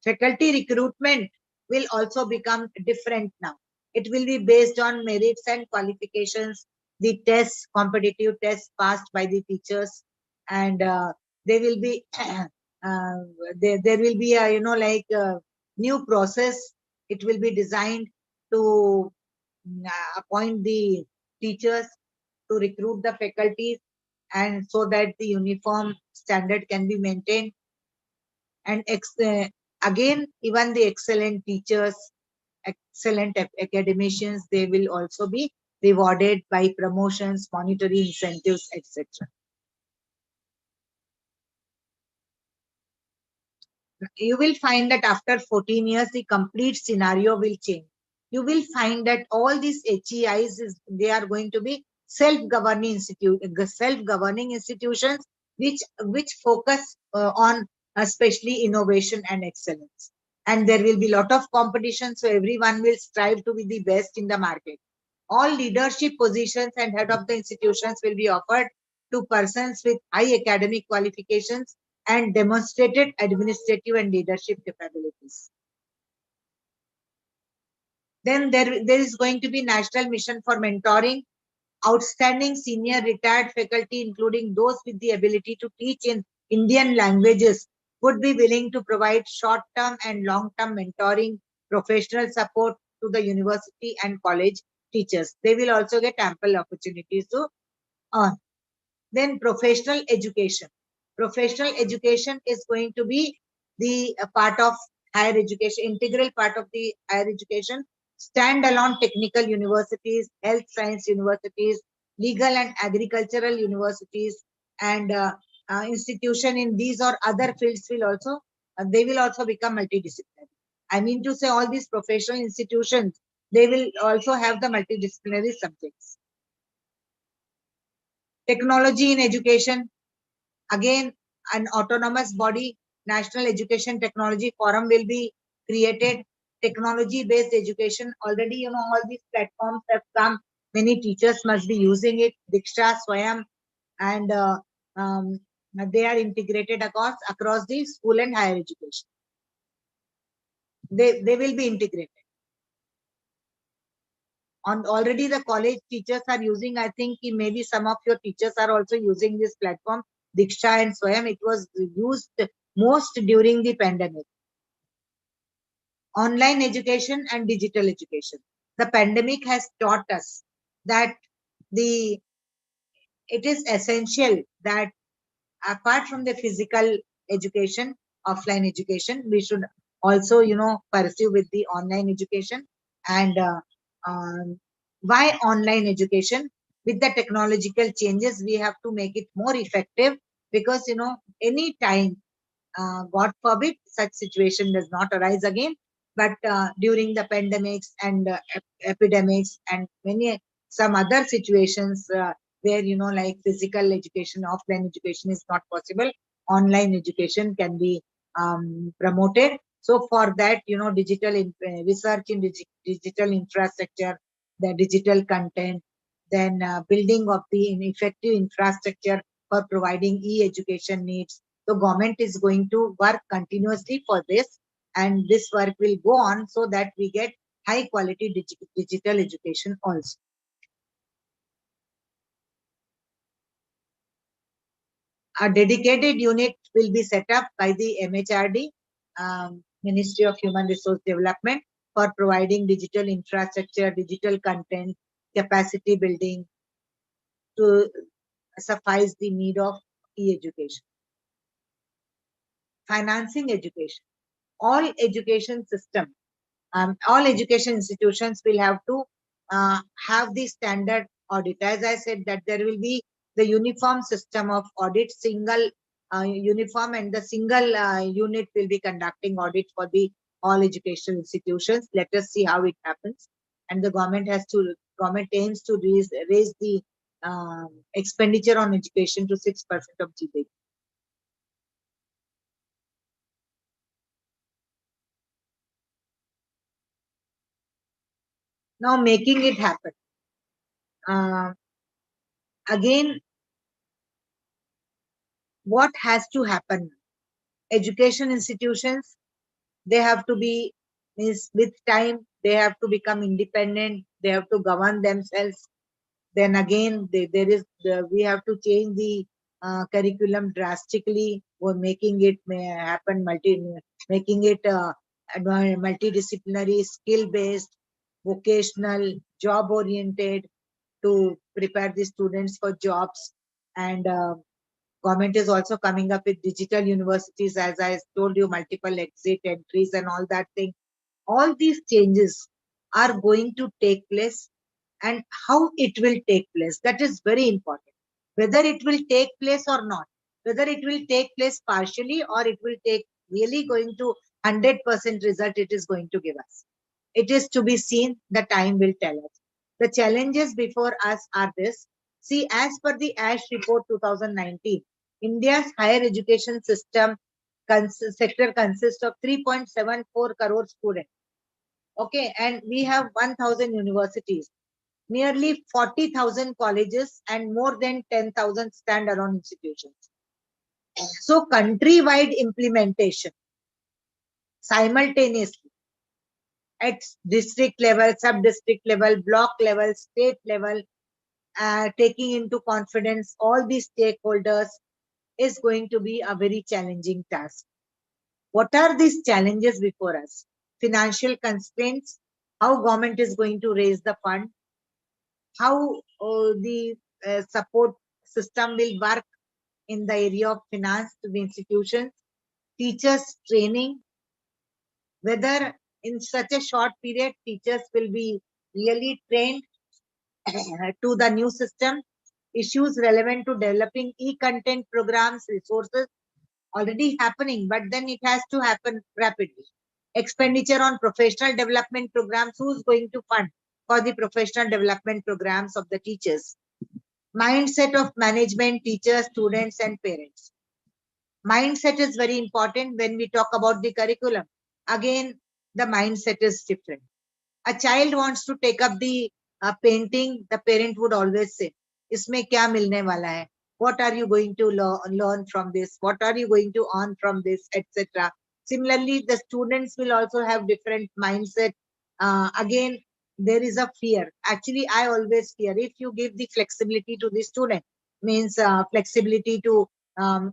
Faculty recruitment will also become different now. It will be based on merits and qualifications, the tests, competitive tests passed by the teachers, and there will be there will be a new process. It will be designed to appoint the teachers, to recruit the faculties, and so that the uniform standard can be maintained. And again, even the excellent teachers, excellent academicians, they will also be rewarded by promotions, monetary incentives, etc. You will find that after 14 years, the complete scenario will change. You will find that all these HEIs, they are going to be self-governing institutions, which focus on especially innovation and excellence. And there will be a lot of competition, so everyone will strive to be the best in the market. All leadership positions and head of the institutions will be offered to persons with high academic qualifications and demonstrated administrative and leadership capabilities. Then there is going to be national mission for mentoring. Outstanding senior retired faculty, including those with the ability to teach in Indian languages, would be willing to provide short-term and long-term mentoring, professional support to the university and college teachers. They will also get ample opportunities to on. Then professional education. Professional education is going to be the part of higher education, integral part of the higher education. Standalone technical universities, health science universities, legal and agricultural universities, and institution in these or other fields will also, they will also become multidisciplinary. I mean to say all these professional institutions, they will also have the multidisciplinary subjects. Technology in education, again, an autonomous body, National Education Technology Forum will be created. Technology-based education, already, all these platforms have come. Many teachers must be using it. Diksha, Swayam, and they are integrated across the school and higher education. They will be integrated. Already the college teachers are using, I think maybe some of your teachers are also using this platform, Diksha and Swayam. It was used most during the pandemic. Online education and digital education. The pandemic has taught us that it is essential that apart from the physical education, offline education, we should also, pursue with the online education. And why online education? With the technological changes, we have to make it more effective, because, any time, God forbid, such situation does not arise again. But during the pandemics and epidemics and some other situations where, like physical education, offline education is not possible, online education can be promoted. So for that, digital research in digital infrastructure, the digital content, then building of the effective infrastructure for providing e-education needs. So government is going to work continuously for this, and this work will go on so that we get high quality digital education also. A dedicated unit will be set up by the MHRD, Ministry of Human Resource Development, for providing digital infrastructure, digital content, capacity building to suffice the need of e-education. Financing education. All education system, all education institutions will have to have the standard audit. As I said, that there will be the uniform system of audit, single uniform, and the single unit will be conducting audit for the all educational institutions. Let us see how it happens. And the government aims to raise the expenditure on education to 6% of GDP. Now making it happen. Again, what has to happen? Education institutions, they have to be, with time, they have to become independent, they have to govern themselves. Then again, we have to change the curriculum drastically, or making it multidisciplinary, skill-based, vocational, job-oriented, to prepare the students for jobs. And government is also coming up with digital universities, as I told you, multiple exit entries and all that thing. All these changes are going to take place, and how it will take place, that is very important. Whether it will take place or not, whether it will take place partially or it will take really going to 100% result it is going to give us. It is to be seen, the time will tell us. The challenges before us are this. See, as per the ASH report 2019, India's higher education system sector consists of 3.74 crore students. Okay, and we have 1,000 universities, nearly 40,000 colleges, and more than 10,000 standalone institutions. So countrywide implementation simultaneously at district level, sub-district level, block level, state level, taking into confidence all these stakeholders, is going to be a very challenging task. What are these challenges before us? Financial constraints, how government is going to raise the fund, how the support system will work in the area of finance to the institutions, teachers training, whether in such a short period teachers will be really trained to the new system, issues relevant to developing e-content programs, resources already happening, but then it has to happen rapidly. Expenditure on professional development programs, who's going to fund for the professional development programs of the teachers? Mindset of management, teachers, students, and parents. Mindset is very important when we talk about the curriculum. Again, the mindset is different. A child wants to take up the painting, the parent would always say, "Isme kya milne wala hai? What are you going to learn from this? What are you going to earn from this, etc." Similarly, the students will also have different mindset. Again, there is a fear. Actually, I always fear if you give the flexibility to the student, means flexibility to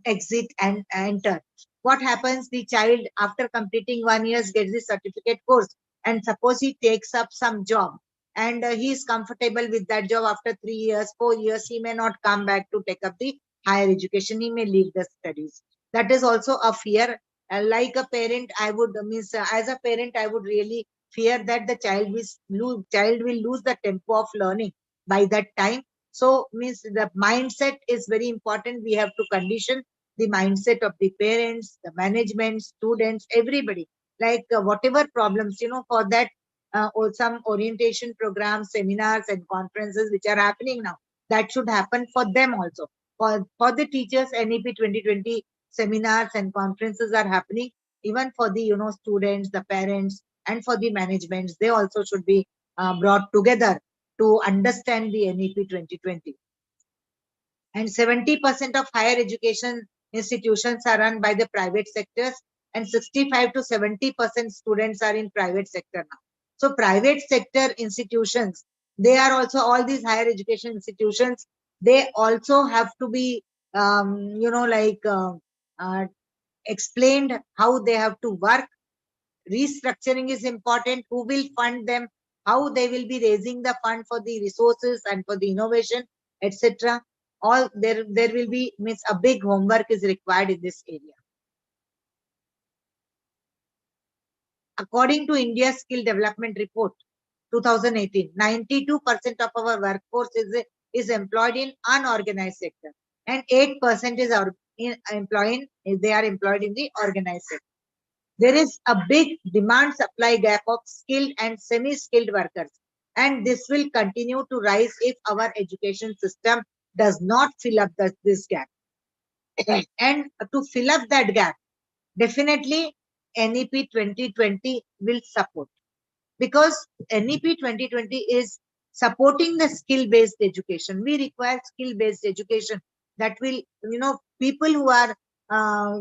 exit and enter. What happens? The child, after completing 1 year, gets the certificate course, and suppose he takes up some job and he is comfortable with that job. After 3 years, 4 years, he may not come back to take up the higher education. He may leave the studies. That is also a fear. Like a parent, I would as a parent, I would really fear that the child will lose the tempo of learning by that time. So means the mindset is very important. We have to condition the mindset of the parents, the management, students, everybody. Like whatever problems, for that, or some orientation programs, seminars, and conferences which are happening now, that should happen for them also. For the teachers, NEP 2020 seminars and conferences are happening. Even for the students, the parents, and for the managements, they also should be brought together to understand the NEP 2020. And 70% of higher education institutions are run by the private sectors, and 65 to 70% students are in private sector now. So private sector institutions, they are also, all these higher education institutions, they also have to be, explained how they have to work. Restructuring is important. Who will fund them? How they will be raising the fund for the resources and for the innovation, etc. All there will be, means a big homework is required in this area. According to India's Skill Development Report 2018, 92% of our workforce is employed in unorganized sector, and 8% is employed in the organized sector. There is a big demand supply gap of skilled and semi-skilled workers, and this will continue to rise if our education system does not fill up this gap. And to fill up that gap, definitely NEP 2020 will support, because NEP 2020 is supporting the skill-based education. We require skill-based education that will, people who are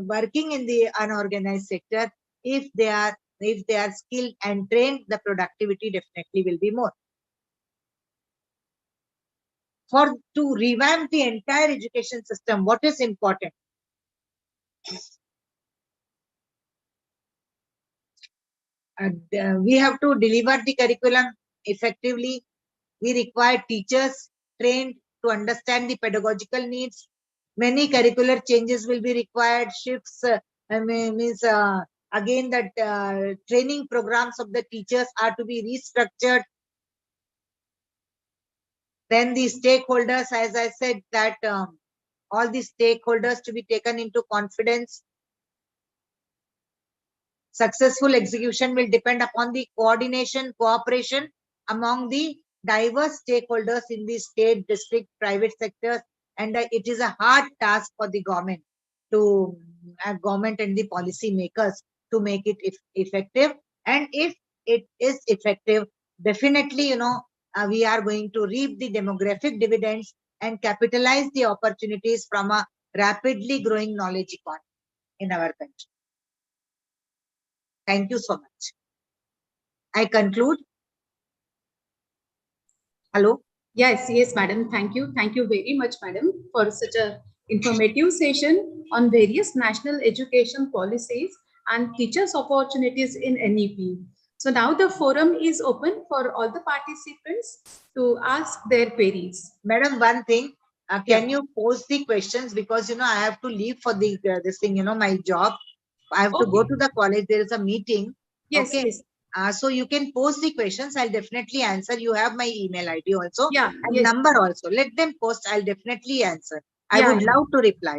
working in the unorganized sector, if they are skilled and trained, the productivity definitely will be more. To revamp the entire education system, what is important? We have to deliver the curriculum effectively. We require teachers trained to understand the pedagogical needs. Many curricular changes will be required. Shifts again, that training programs of the teachers are to be restructured. Then the stakeholders, as I said, that all the stakeholders to be taken into confidence. Successful execution will depend upon the coordination, cooperation among the diverse stakeholders in the state, district, private sectors, and it is a hard task for the government and the policy makers to make it effective. And if it is effective, definitely, we are going to reap the demographic dividends and capitalize the opportunities from a rapidly growing knowledge economy in our country. Thank you so much. I conclude. Hello. Yes, madam. Thank you. Thank you very much, madam, for such a informative session on various national education policies and teachers' opportunities in NEP. So now the forum is open for all the participants to ask their queries. Madam, one thing, can you post the questions, because I have to leave for the this thing, my job. I have to go Okay. to the college. There is a meeting. Yes, Okay. yes. So you can post the questions. I'll definitely answer. You have my email ID also, Yeah, and yes. number also. Let them post. I'll definitely answer. I Yeah, would yeah. love to reply.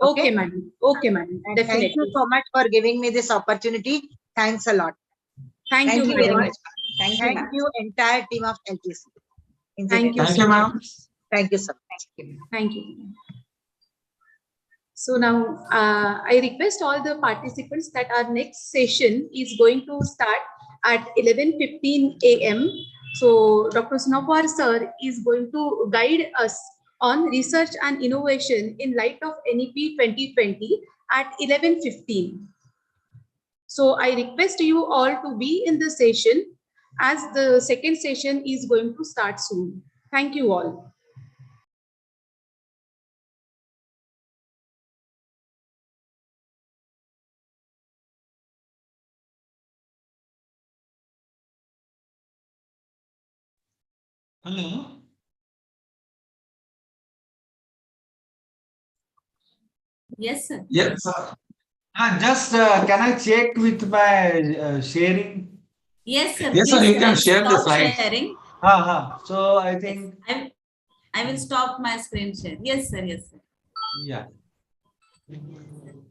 Okay, madam. Okay, madam. And thank you Definitely. so much for giving me this opportunity. Thanks a lot. Thank Thank you, you very madam. much. Thank you, Thank ma'am. you, entire team of LTC. Thank you Thank so you, much. ma'am. Thank you so much. Thank you. Thank you. So now I request all the participants that our next session is going to start at 11:15 a.m. So Dr. Sunapar sir is going to guide us on research and innovation in light of NEP 2020 at 11:15. So I request you all to be in the session as the second session is going to start soon. Thank you all. Hello. Yes, sir. Yes, sir. Just can I check with my sharing? Yes, sir. Yes, sir. Please, You can share the stop slides. sharing. So I Yes, think I will stop my screen share. Yes, sir. Yes, sir. yeah.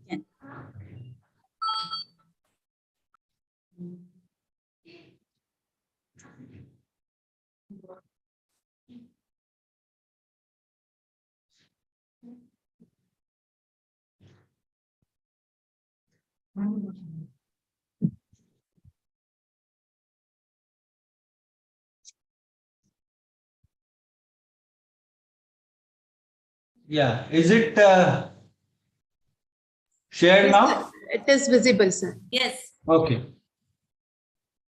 Yeah. Yeah. Is it shared Yes, sir. now? It is visible, sir. Yes. Okay.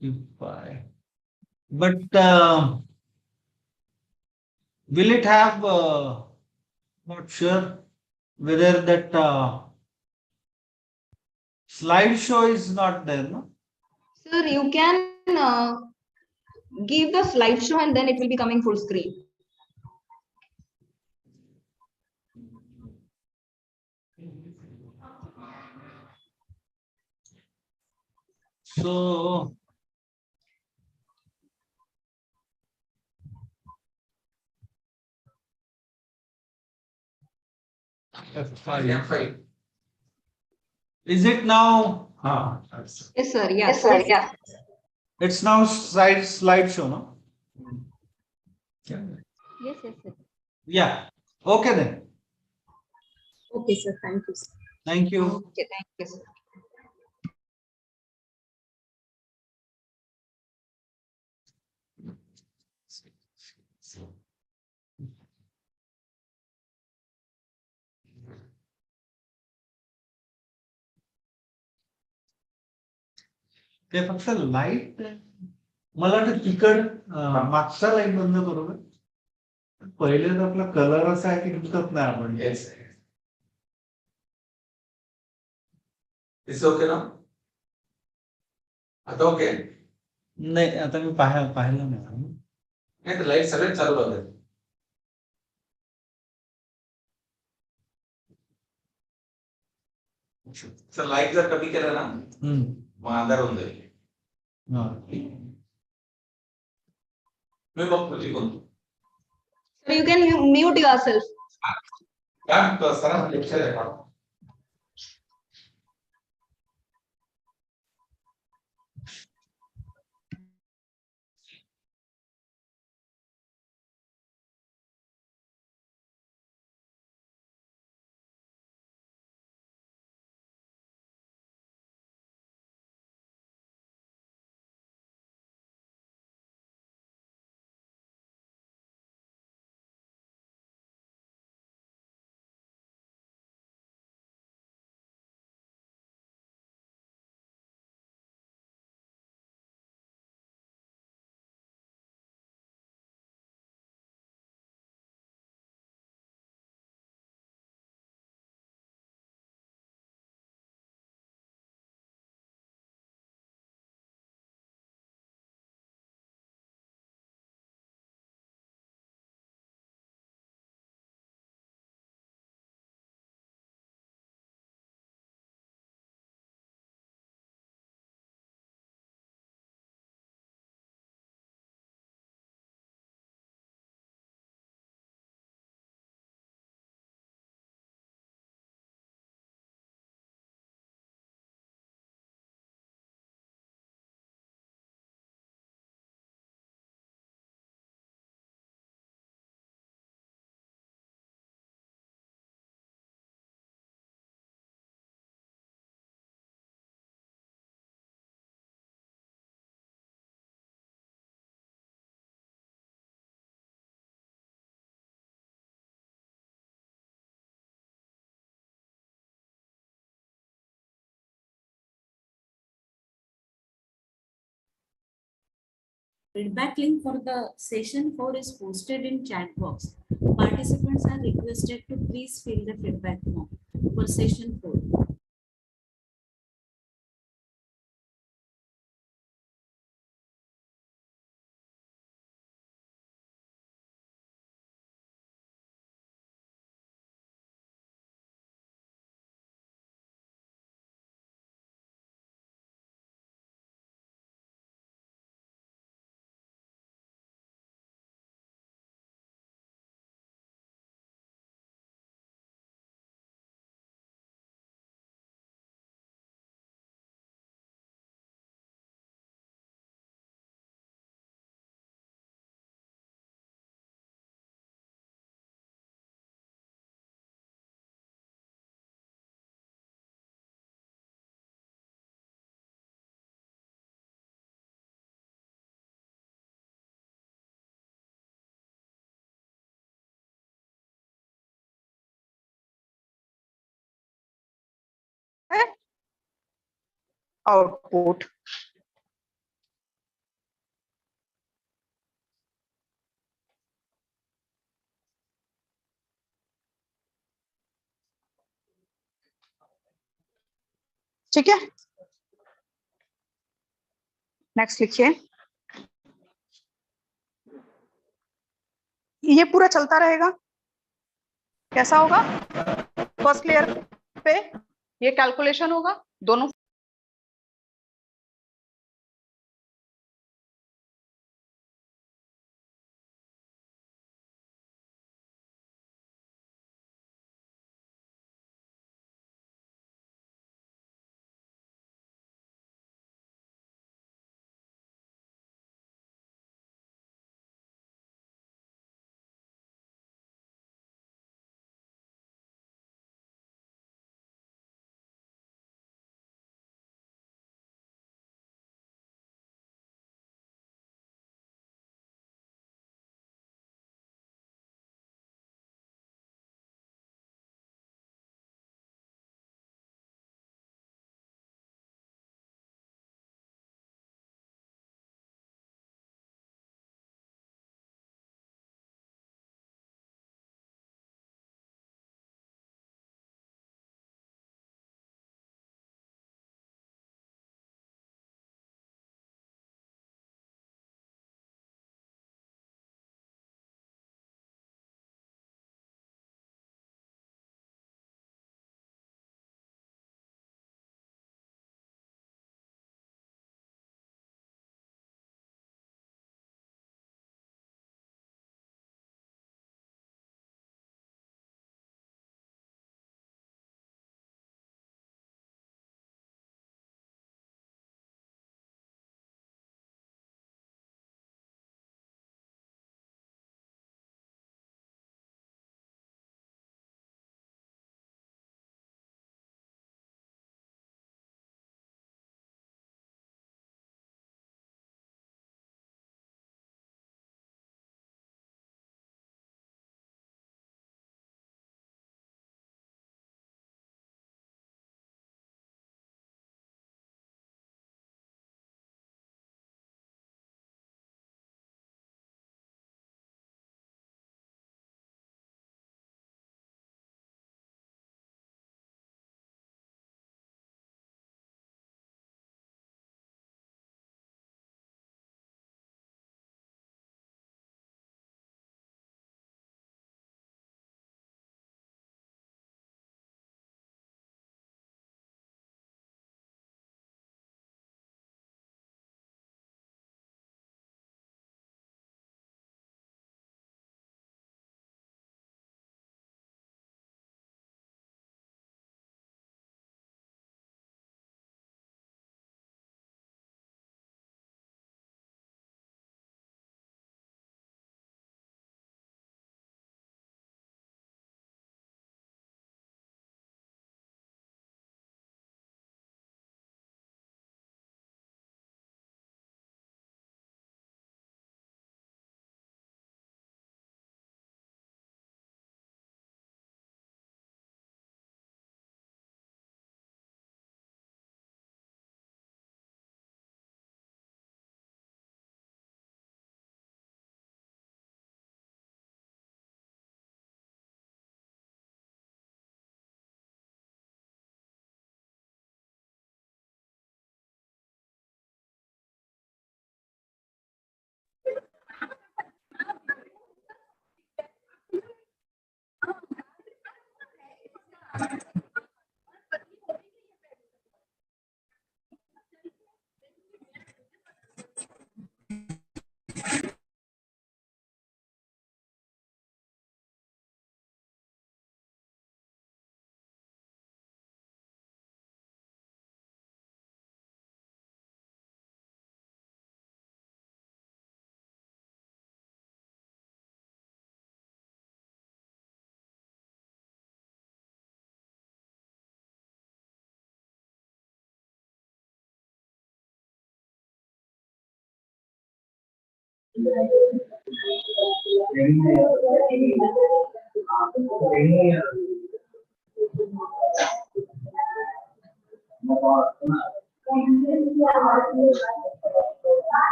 If I, but will it have? Not sure whether that slideshow is not there. No. Sir, you can give the slideshow and then it will be coming full screen. So F5. Is it now? Yes, sir. Yeah. Yes, sir. Yeah. It's now slideshow, no? Yeah. Yes, yes, sir. Yeah. Okay then. Okay, sir. Thank you, sir. Thank you. Okay, thank you, sir. ते फक्त light मला वाटतं तिकड मागचा light बंद करू का? पहिले तर आपला कलर असा आहे की दिसत नाही आपण. इट्स ओके ना? आता ओके? नाही, आता मी पाहिलं नाही. नाही, लाईट सगळे चालू होते. सर लाईट जर कमी केलं ना मग अंधार होऊन जाईल. मी बघतो शिकून. So you can mute yourself. काय सर लेक्चर आहे. feedback link for the session 4 is posted in chat box. Participants are requested to please fill the feedback form for session 4. output. ठीक है, नेक्स्ट लिखिए। ये पूरा चलता रहेगा। कैसा होगा? फर्स्ट लेयर पे ये कैलकुलेशन होगा, दोनों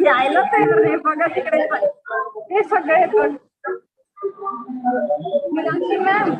यायला तयार नाही बघा तिकडे हे सगळे Meenakshi ma'am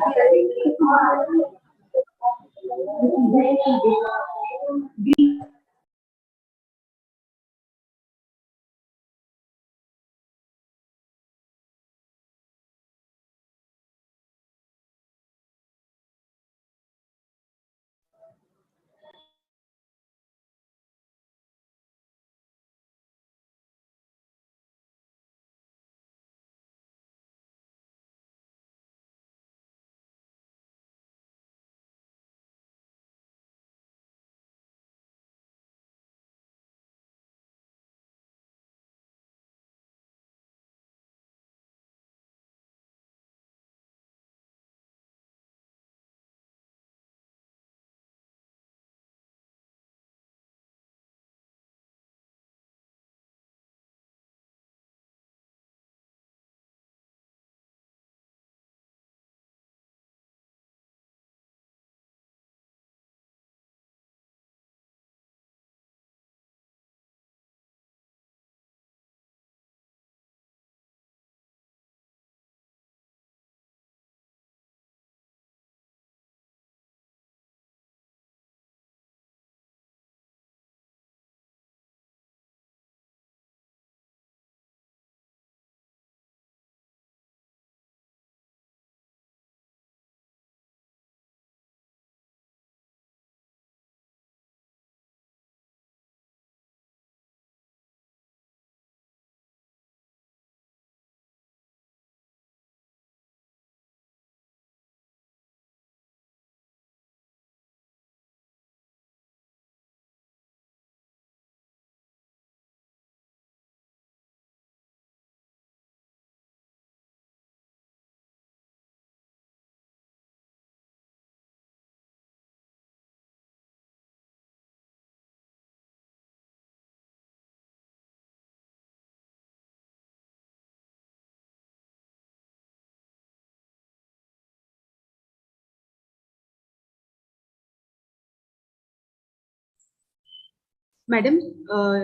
Madam,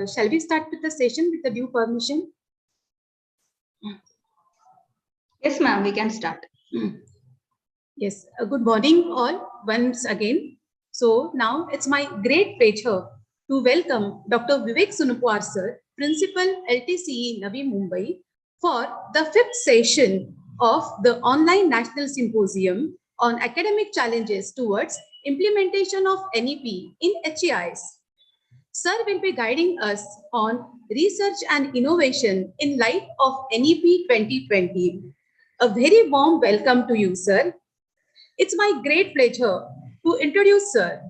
shall we start with the session with the due permission? Yes, ma'am, we can start. Yes, good morning all once again. So now it's my great pleasure to welcome Dr. Vivek Sunupwar sir, Principal LTCE Navi Mumbai, for the fifth session of the online national symposium on academic challenges towards implementation of NEP in HEIs. Sir will be guiding us on research and innovation in light of NEP 2020. A very warm welcome to you, sir. It's my great pleasure to introduce Sir.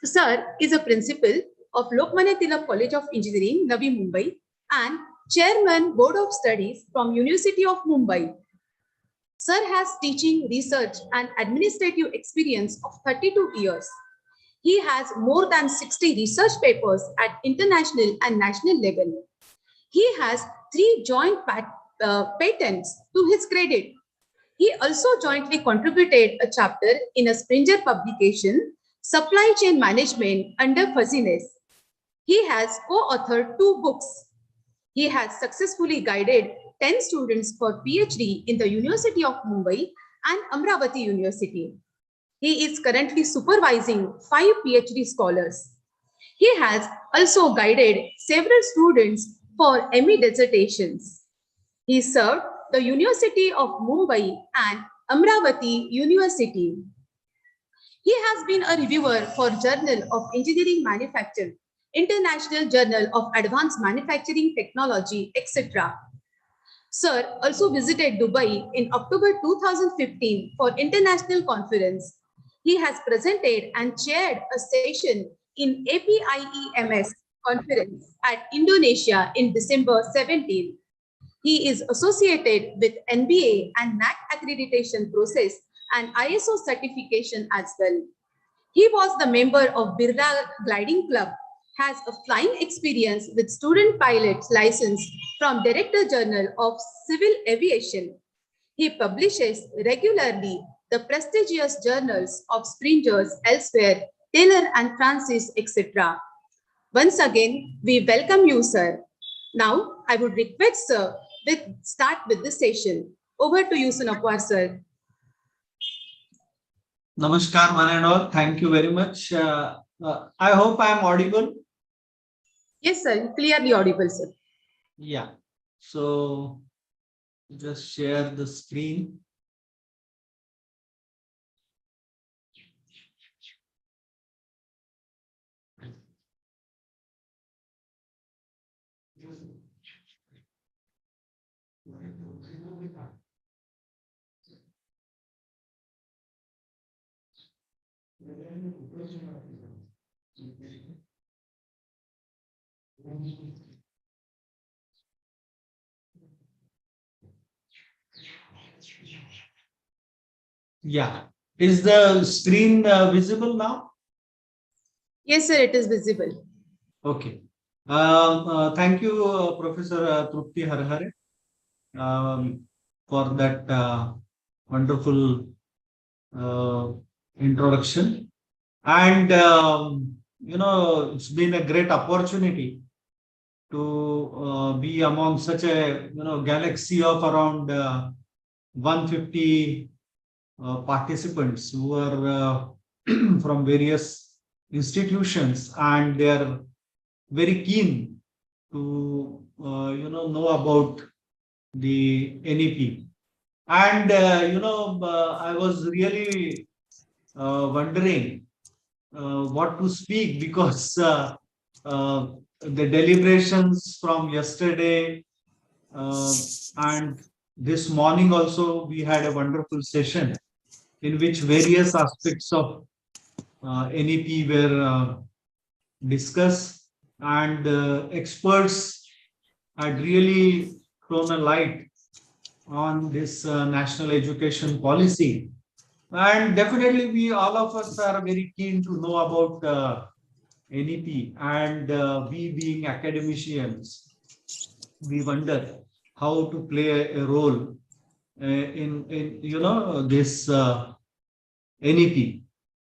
Sir is a principal of Lokmanya Tilak College of Engineering, Navi Mumbai, and Chairman Board of Studies from University of Mumbai. Sir has teaching, research, and administrative experience of 32 years. He has more than 60 research papers at international and national level. He has 3 joint patents to his credit. He also jointly contributed a chapter in a Springer publication, Supply Chain Management Under Fuzziness. He has co-authored 2 books. He has successfully guided 10 students for PhD in the University of Mumbai and Amravati University. He is currently supervising 5 PhD scholars. He has also guided several students for ME dissertations. He served the University of Mumbai and Amravati University. He has been a reviewer for Journal of Engineering Manufacture, International Journal of Advanced Manufacturing Technology, etc. Sir also visited Dubai in October 2015 for international conference. He has presented and chaired a session in APIEMS conference at Indonesia in December 17. He is associated with NBA and NAAC accreditation process and ISO certification as well. He was the member of Birla Gliding Club, has a flying experience with student pilot's license from Director General of Civil Aviation. He publishes regularly the prestigious journals of Springers elsewhere, Taylor and Francis, etc. Once again, we welcome you, sir. Now, I would request, sir, start with the session. Over to you, Sunapwar, sir. Namaskar, one and all. Thank you very much. I hope I am audible. Yes, sir. Clearly audible, sir. Yeah. So just share the screen. Yeah. Is the screen visible now? Yes, sir. It is visible. Okay. Thank you, Professor Trupti Harhare, for that wonderful introduction. And, it's been a great opportunity to be among such a, galaxy of around 150 participants who are from various institutions, and they are very keen to, know about the NEP. And, I was really wondering what to speak, because the deliberations from yesterday and this morning also, we had a wonderful session in which various aspects of NEP were discussed, and experts had really thrown a light on this national education policy. And definitely, we all of us are very keen to know about NEP, and we being academicians, we wonder how to play a role in this NEP.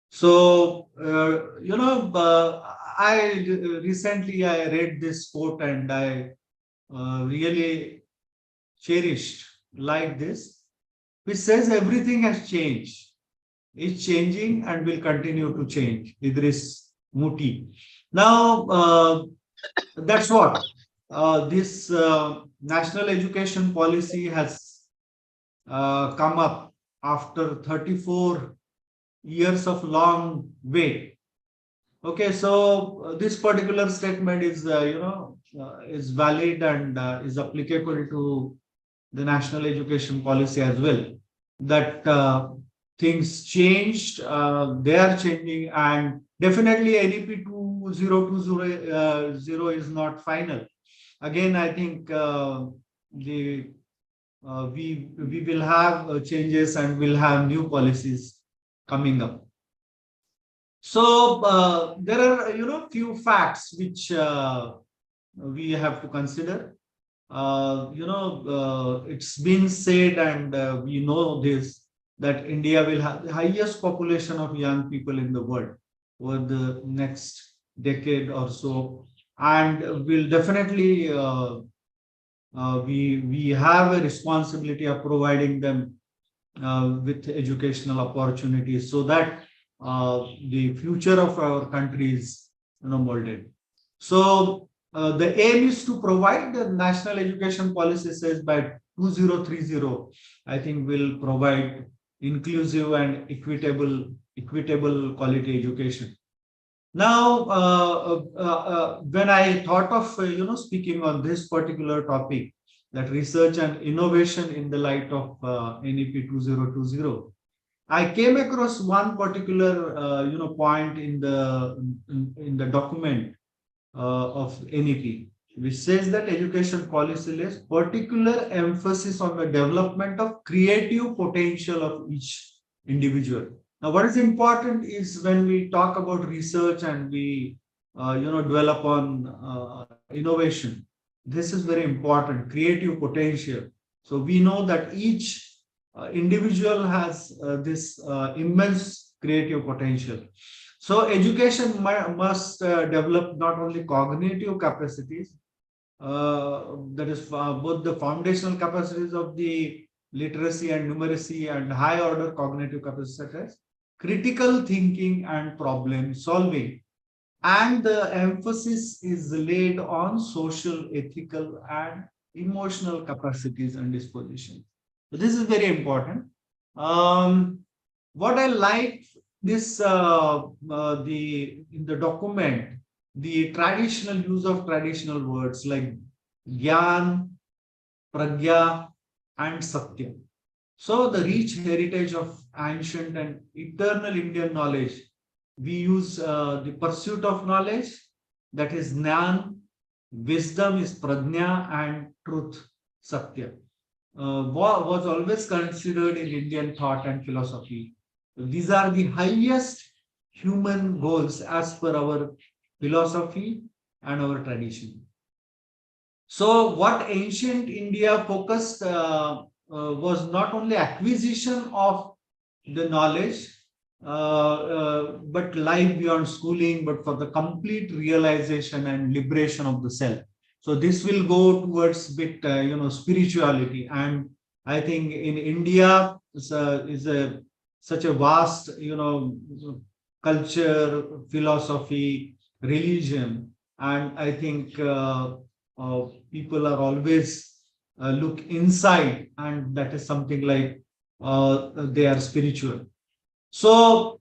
So I recently read this quote, and I really cherished like this, which says everything has changed, is changing, and will continue to change. Idris Muti. Now, that's what this national education policy has come up after 34 years of long wait. Okay, so this particular statement is, is valid and is applicable to the national education policy as well. That things changed, they are changing, and definitely NEP 2020 is not final. Again, I think we will have changes, and we'll have new policies coming up. So there are few facts which we have to consider. It's been said, and we know this, that India will have the highest population of young people in the world over the next decade or so, and will definitely we have a responsibility of providing them with educational opportunities, so that the future of our country is molded. So the aim is to provide, the national education policy says, by 2030, I think will provide inclusive and equitable quality education. Now, when I thought of speaking on this particular topic, that research and innovation in the light of NEP 2020, I came across one particular point in the document of NEP, which says that education policy lays particular emphasis on the development of creative potential of each individual. Now, what is important is when we talk about research and we dwell upon innovation, this is very important, creative potential. So we know that each individual has this immense creative potential. So education must develop not only cognitive capacities, that is both the foundational capacities of the literacy and numeracy and high order cognitive capacities such as critical thinking and problem solving. And the emphasis is laid on social, ethical, and emotional capacities and dispositions. So this is very important. What I like this in the document, the traditional use of traditional words like Gyan, Pragya, and Satya. So the rich heritage of ancient and eternal Indian knowledge, we use the pursuit of knowledge, that is Jnana, wisdom is Prajna, and truth, Satya. Was always considered in Indian thought and philosophy. These are the highest human goals as per our philosophy and our tradition. So what ancient India focused was not only acquisition of the knowledge, but life beyond schooling, but for the complete realization and liberation of the self. So this will go towards bit, spirituality. And I think in India is such a vast, culture, philosophy, religion. And I think people are always look inside, and that is something like they are spiritual. So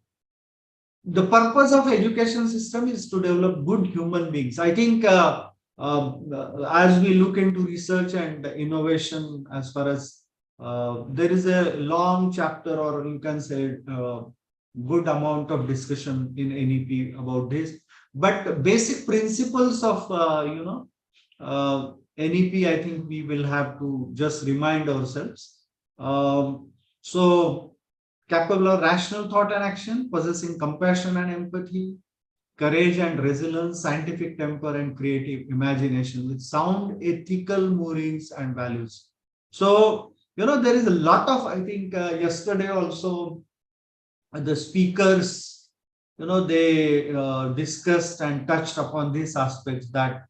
the purpose of education system is to develop good human beings. I think as we look into research and innovation, as far as there is a long chapter, or you can say good amount of discussion in NEP about this, but basic principles of NEP, I think we will have to just remind ourselves. So capable of rational thought and action, possessing compassion and empathy, courage and resilience, scientific temper and creative imagination, with sound ethical moorings and values. So, there is a lot of, I think yesterday also the speakers, they discussed and touched upon these aspects, that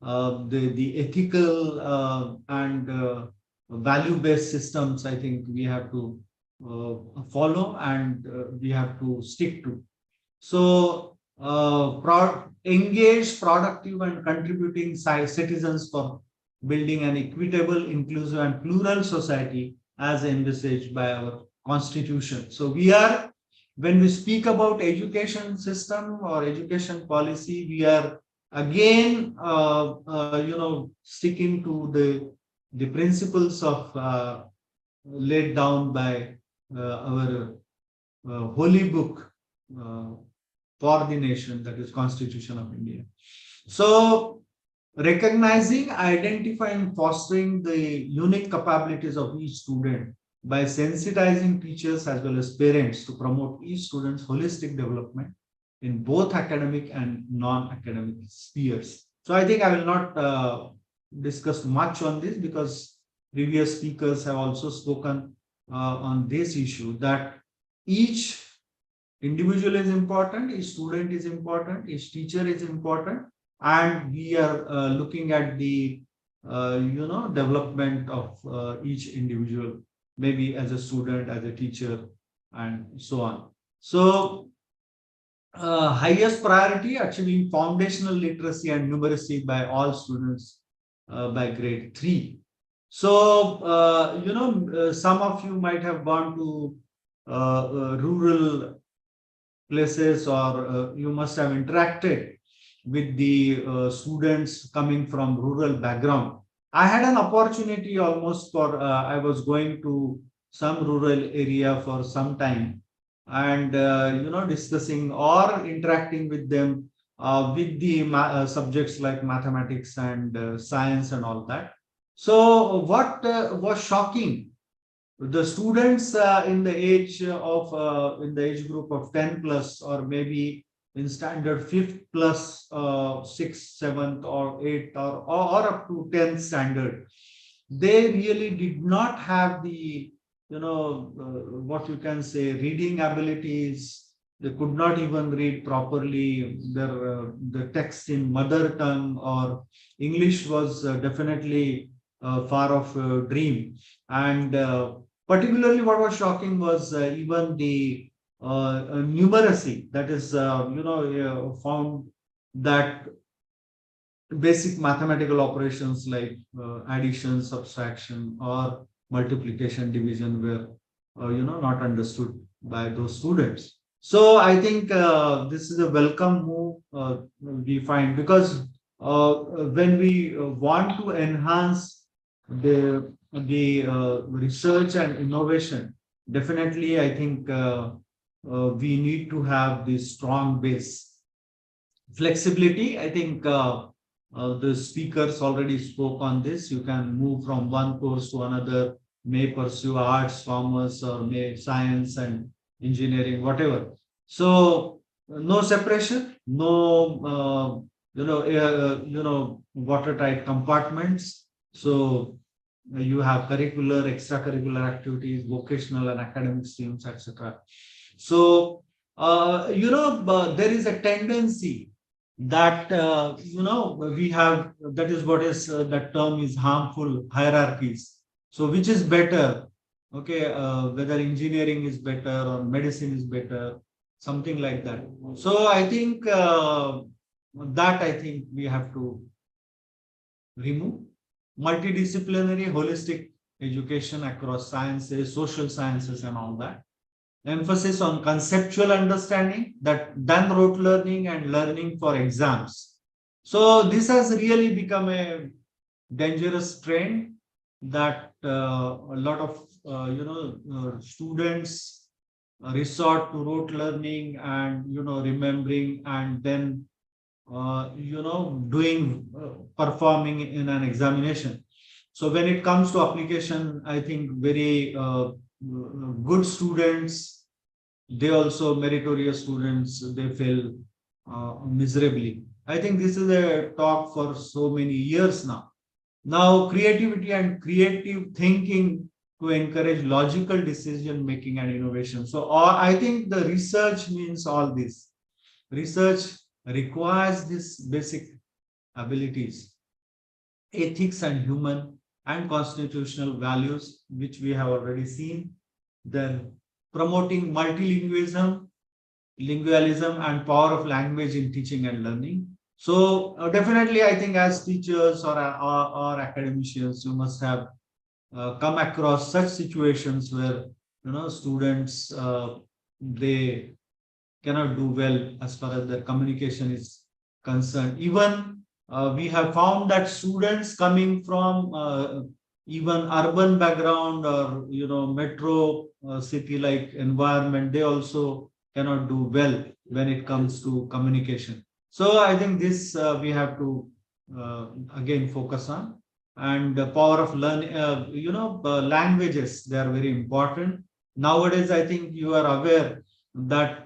the ethical and value-based systems, I think we have to follow and we have to stick to. So engage, productive and contributing citizens for building an equitable, inclusive and plural society as envisaged by our constitution. So when we speak about education system or education policy, we are again sticking to the principles of laid down by our holy book for the nation, that is Constitution of India. So recognizing, identifying, fostering the unique capabilities of each student by sensitizing teachers as well as parents to promote each student's holistic development in both academic and non-academic spheres. So I think I will not discuss much on this, because previous speakers have also spoken on this issue, that each individual is important, each student is important, each teacher is important, and we are looking at the development of each individual, maybe as a student, as a teacher, and so on. So highest priority, achieving foundational literacy and numeracy by all students by grade 3. So, some of you might have gone to rural places, or you must have interacted with the students coming from rural background. I had an opportunity almost for, I was going to some rural area for some time, and discussing or interacting with them with the subjects like mathematics and science and all that. So what was shocking, the students in the age group of 10 plus, or maybe in standard 5th plus 6th, 7th or 8th, or up to 10th standard, they really did not have the what you can say, reading abilities. They could not even read properly the text in mother tongue, or English was definitely far off a dream. And particularly what was shocking was even the numeracy, that is found that basic mathematical operations like addition, subtraction, or multiplication, division were not understood by those students. So I think this is a welcome move we find, because when we want to enhance the research and innovation, definitely I think we need to have this strong base. Flexibility, I think the speakers already spoke on this. You can move from one course to another, may pursue arts, commerce, or may science and engineering, whatever. So no separation, no watertight compartments. So you have curricular, extracurricular activities, vocational and academic streams, etc. So there is a tendency that we have, that is what is that term is harmful hierarchies. So which is better? Okay, whether engineering is better or medicine is better, something like that. So I think we have to remove multidisciplinary, holistic education across sciences, social sciences, and all that. Emphasis on conceptual understanding, that than rote learning and learning for exams. So this has really become a dangerous trend, that a lot of students resort to rote learning and remembering, and then performing in an examination. So when it comes to application, I think very good students, they also meritorious students, they fail miserably. I think this is a talk for so many years now. Now, creativity and creative thinking to encourage logical decision making and innovation. So I think the research means all this. Research requires these basic abilities, ethics and human and constitutional values, which we have already seen. Then promoting multilingualism, lingualism, and power of language in teaching and learning. So definitely, I think as teachers or academicians, you must have come across such situations where students they cannot do well as far as their communication is concerned. Even we have found that students coming from even urban background, or metro city like environment, they also cannot do well when it comes to communication. So I think this we have to again focus on. And the power of learning, languages, they are very important nowadays. I think you are aware that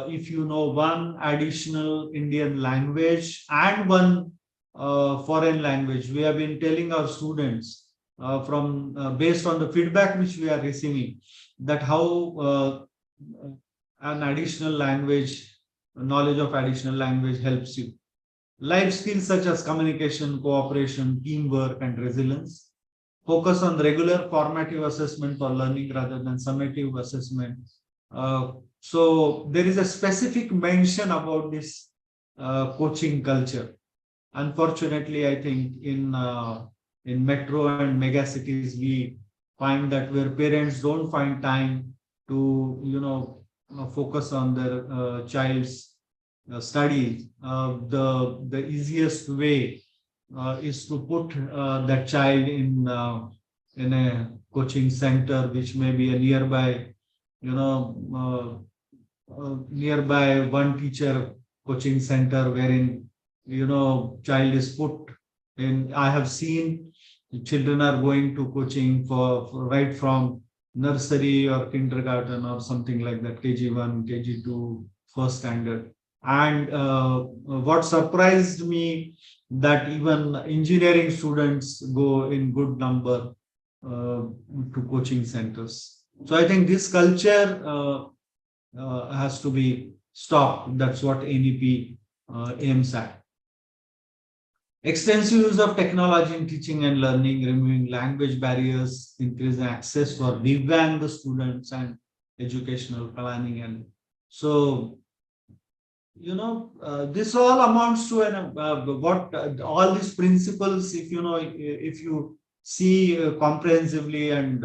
if you know one additional Indian language and one foreign language, we have been telling our students based on the feedback which we are receiving, that how an additional language, knowledge of additional language helps you. Life skills such as communication, cooperation, teamwork, and resilience. Focus on regular formative assessment for learning rather than summative assessment. So there is a specific mention about this coaching culture. Unfortunately, I think in in metro and mega cities, we find that where parents don't find time to, focus on their child's studies, the easiest way is to put that child in a coaching center, which may be a nearby, nearby one teacher coaching center, wherein child is put in. I have seen children are going to coaching for right from nursery or kindergarten or something like that, KG1, KG2, first standard. And what surprised me, that even engineering students go in good number to coaching centers. So I think this culture has to be stopped. That's what NEP aims at. Extensive use of technology in teaching and learning, removing language barriers, increasing access for Divyang students, and educational planning. And so, this all amounts to all these principles, if you see comprehensively and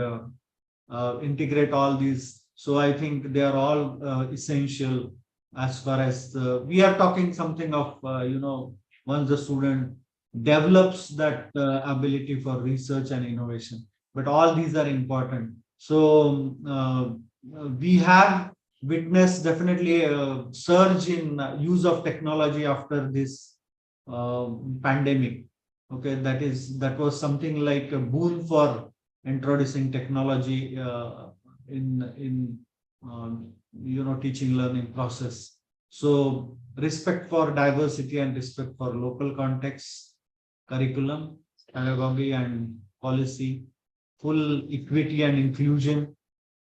integrate all these. So I think they are all essential as far as we are talking something of, once the student develops that ability for research and innovation. But all these are important. So we have witnessed definitely a surge in use of technology after this pandemic. Okay, that was something like a boon for introducing technology in teaching learning process. So respect for diversity and respect for local context, curriculum, pedagogy and policy, full equity and inclusion,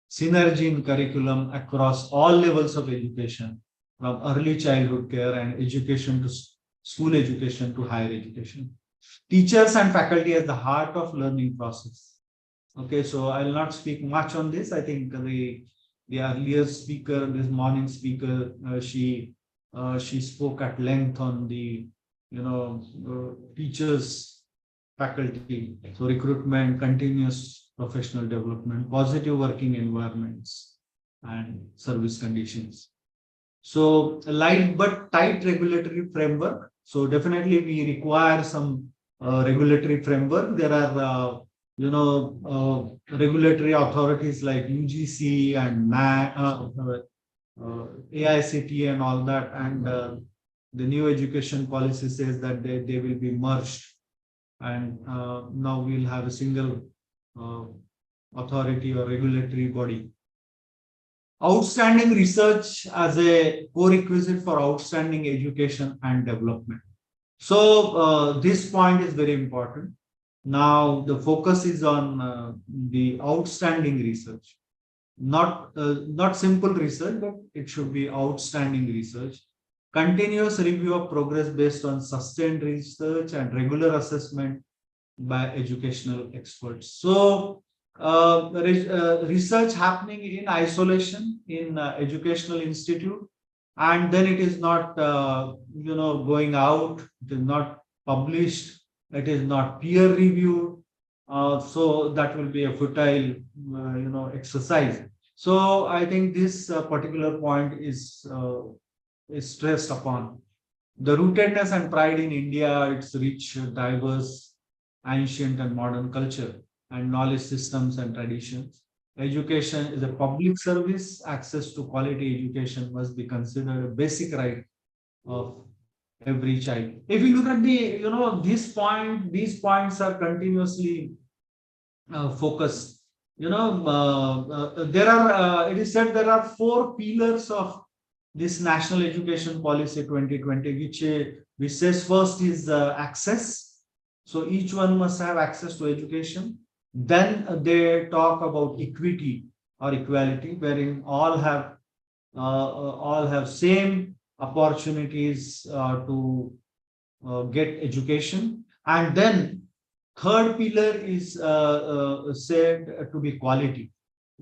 synergy in curriculum across all levels of education, from early childhood care and education to school education to higher education. Teachers and faculty as the heart of learning process. Okay, so I'll not speak much on this. I think the earlier speaker, this morning speaker, she spoke at length on the teachers, faculty, so recruitment, continuous professional development, positive working environments, and service conditions. So light but tight regulatory framework. So definitely we require some regulatory framework. There are regulatory authorities like UGC and NAAC, AICT and all that, and the new education policy says that they will be merged, and now we'll have a single authority or regulatory body. Outstanding research as a prerequisite for outstanding education and development. So this point is very important. Now the focus is on the outstanding research, not simple research, but it should be outstanding research. Continuous review of progress based on sustained research and regular assessment by educational experts. So research happening in isolation in educational institute, and then it is not going out, it is not published, it is not peer reviewed, so that will be a futile exercise. So I think this particular point is stressed upon. The rootedness and pride in India, its rich, diverse, ancient and modern culture and knowledge systems and traditions. Education is a public service. Access to quality education must be considered a basic right of every child. If you look at the, these points are continuously focused. There are, it is said there are 4 pillars of this National Education Policy 2020, which says first is access. So each one must have access to education. Then they talk about equity or equality, wherein all have same opportunities to get education. And then third pillar is said to be quality.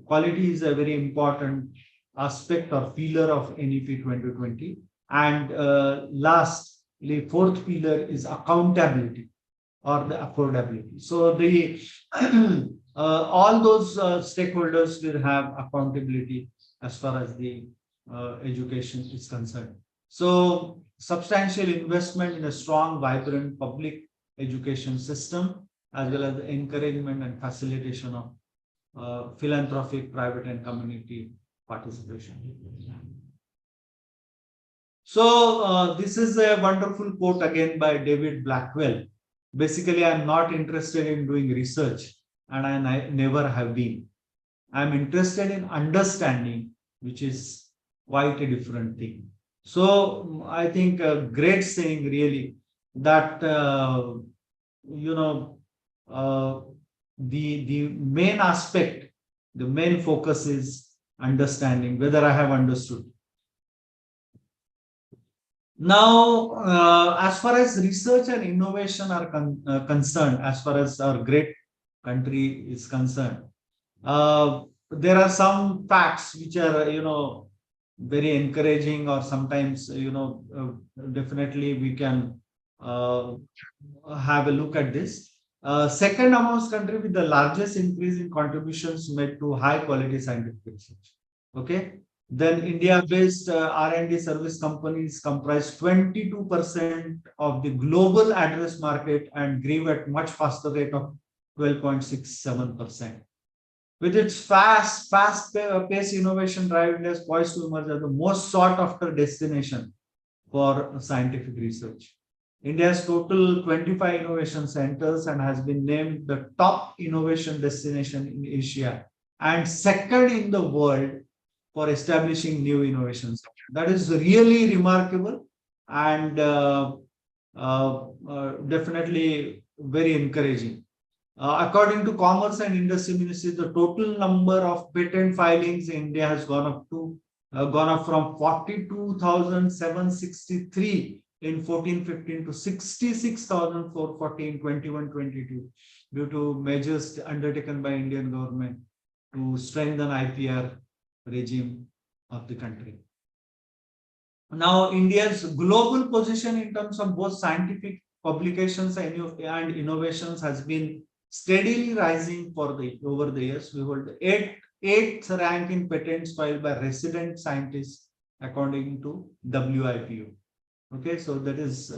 Quality is a very important aspect or pillar of NEP 2020. And lastly, fourth pillar is accountability. or the affordability. So the all those stakeholders will have accountability as far as the education is concerned. So substantial investment in a strong, vibrant public education system, as well as the encouragement and facilitation of philanthropic, private and community participation. So this is a wonderful quote again by David Blackwell. Basically, I'm not interested in doing research, and I never have been. I'm interested in understanding, which is quite a different thing. So I think a great saying really that the main aspect, the main focus is understanding whether I have understood. Now, as far as research and innovation are concerned, as far as our great country is concerned, there are some facts which are, very encouraging, or sometimes, definitely we can have a look at this. Second amongst country with the largest increase in contributions made to high quality scientific research. Okay. Then India-based R&D service companies comprise 22% of the global address market and grew at much faster rate of 12.67%. With its fast-paced innovation drive, India is poised to emerge as the most sought-after destination for scientific research. India has total 25 innovation centers and has been named the top innovation destination in Asia and second in the world for establishing new innovations. That is really remarkable and definitely very encouraging. According to Commerce and Industry Ministry, the total number of patent filings in India has gone up from 42,763 in 14-15 to 66,440 in 21-22 due to measures undertaken by Indian government to strengthen IPR regime of the country. Now, India's global position in terms of both scientific publications and innovations has been steadily rising over the years. We hold the eighth rank in patents filed by resident scientists according to WIPO. Okay, so that is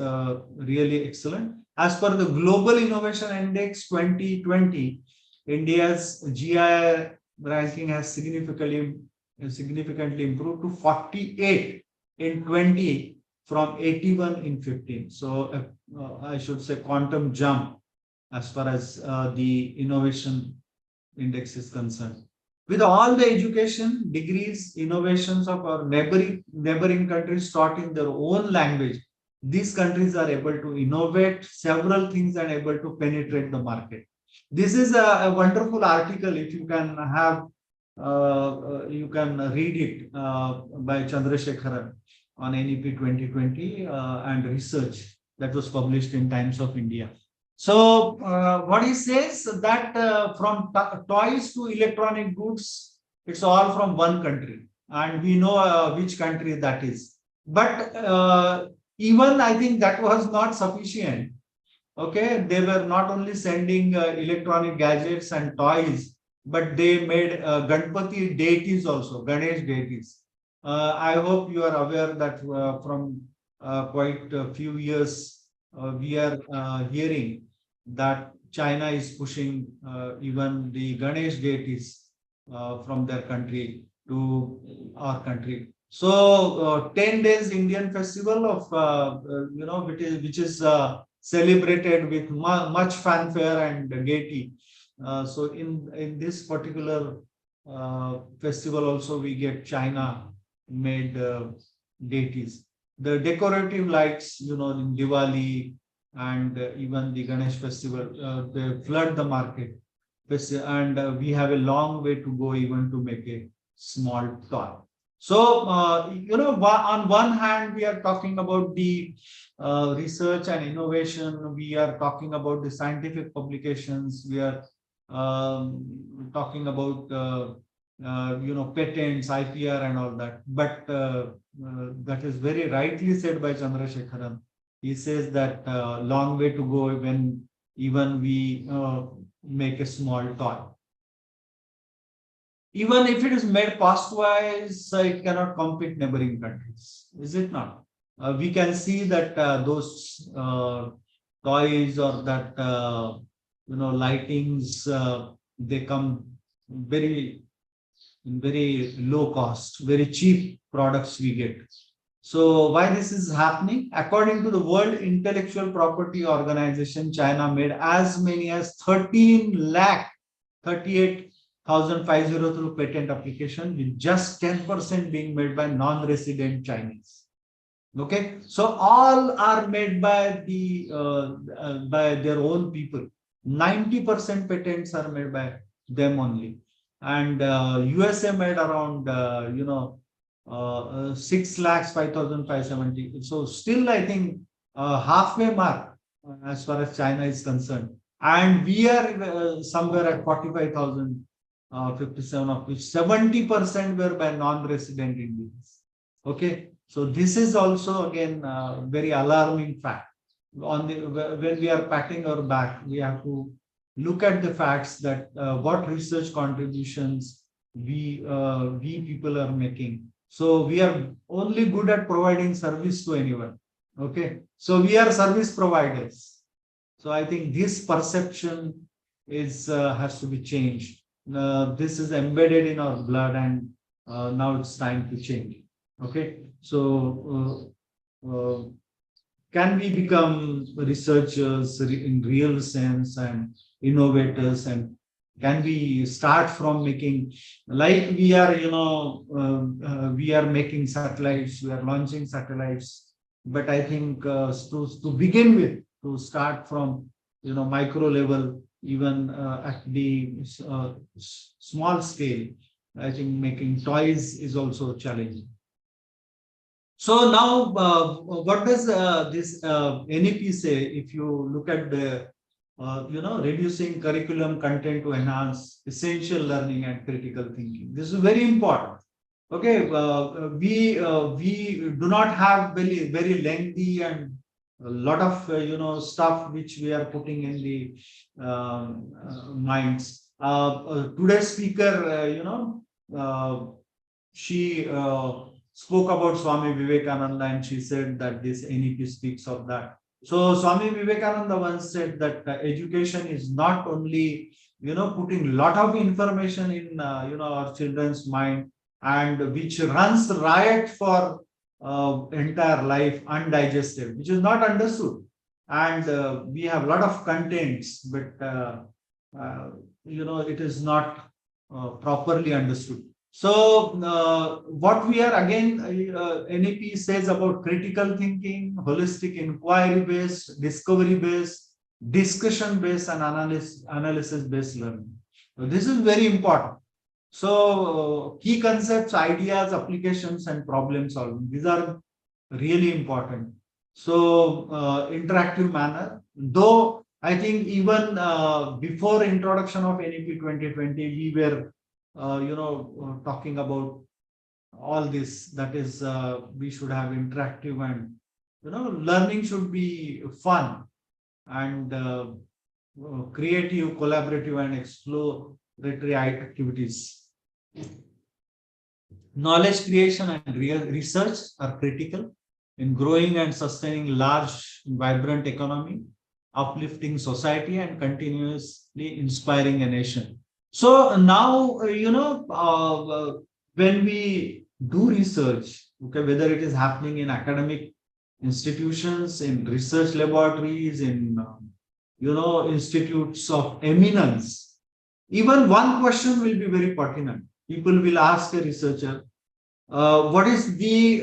really excellent. As per the Global Innovation Index 2020, India's GI ranking has significantly improved to 48 in 20 from 81 in 15. So I should say quantum jump as far as the innovation index is concerned. With all the education, degrees, innovations of our neighboring countries taught in their own language, these countries are able to innovate several things and able to penetrate the market. This is a wonderful article. If you can have, you can read it by Chandrasekharan on NEP 2020 and research that was published in Times of India. So what he says that from toys to electronic goods, it's all from one country, and we know which country that is. But even I think that was not sufficient. Okay, they were not only sending electronic gadgets and toys, but they made Ganpati deities also, Ganesh deities. I hope you are aware that from quite a few years we are hearing that China is pushing even the Ganesh deities from their country to our country. So 10 days Indian festival of which is celebrated with much fanfare and gaiety. So in this particular festival also we get China made deities. The decorative lights, in Diwali and even the Ganesh festival, they flood the market. And we have a long way to go even to make a small toy. So, on one hand, we are talking about the research and innovation. We are talking about the scientific publications. We are talking about, patents, IPR and all that. But that is very rightly said by Chandrasekharan. He says that long way to go when even we make a small toy. Even if it is made cost-wise, it cannot compete neighboring countries, is it not? We can see that those toys or that lightings, they come very low cost, very cheap products we get. So why this is happening? According to the World Intellectual Property Organization, China made as many as 13,38,500 through patent application, with just 10% being made by non-resident Chinese. Okay, so all are made by by their own people. 90% patents are made by them only, and USA made around 6,05,570. So still, I think halfway mark as far as China is concerned, and we are somewhere at 45,057, of which 70% were by non-resident Indians. Okay, so this is also again very alarming fact. When we are patting our back, we have to look at the facts that what research contributions we people are making. So we are only good at providing service to anyone. Okay, so we are service providers. So I think this perception is has to be changed. This is embedded in our blood, and now it's time to change. Okay, so can we become researchers in real sense and innovators, and can we start from making, like we are, we are making satellites, we are launching satellites, but I think to begin with, to start from micro level, even at the small scale, I think making toys is also challenging. So now, what does this NAAC say? If you look at the, reducing curriculum content to enhance essential learning and critical thinking. This is very important. Okay, we do not have very lengthy and a lot of stuff which we are putting in the minds. Today's speaker, she spoke about Swami Vivekananda, and she said that this NAAC speaks of that. So Swami Vivekananda once said that education is not only putting a lot of information in our children's mind, and which runs riot for entire life undigested, which is not understood, and we have a lot of contents, but it is not properly understood. So what we are again, NAAC says about critical thinking, holistic inquiry based, discovery based, discussion based, and analysis based learning. So this is very important. So key concepts, ideas, applications, and problem solving, these are really important. So interactive manner, though I think even before introduction of NAAC 2020, we were talking about all this, that is we should have interactive, and learning should be fun and creative, collaborative, and exploratory activities. Knowledge creation and research are critical in growing and sustaining large, vibrant economy, uplifting society, and continuously inspiring a nation. So now, when we do research, okay, whether it is happening in academic institutions, in research laboratories, in institutes of eminence, even one question will be very pertinent. People will ask a researcher, what is the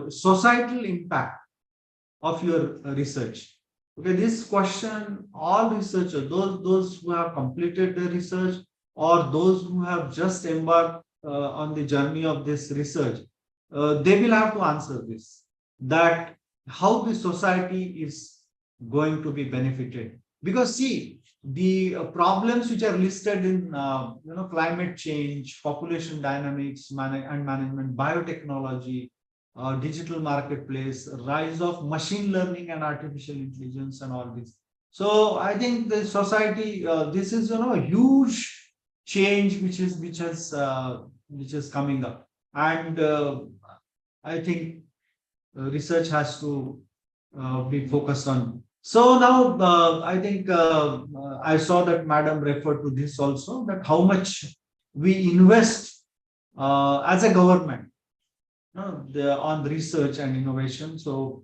societal impact of your research? Okay, this question, all researchers, those who have completed the research, or those who have just embarked on the journey of this research, they will have to answer this, that how the society is going to be benefited. Because see, the problems which are listed in climate change, population dynamics and management, biotechnology, digital marketplace, rise of machine learning and artificial intelligence, and all this. So I think the society, this is a huge change which is coming up, and I think research has to be focused on. So now I think I saw that Madam referred to this also, that how much we invest as a government on research and innovation. So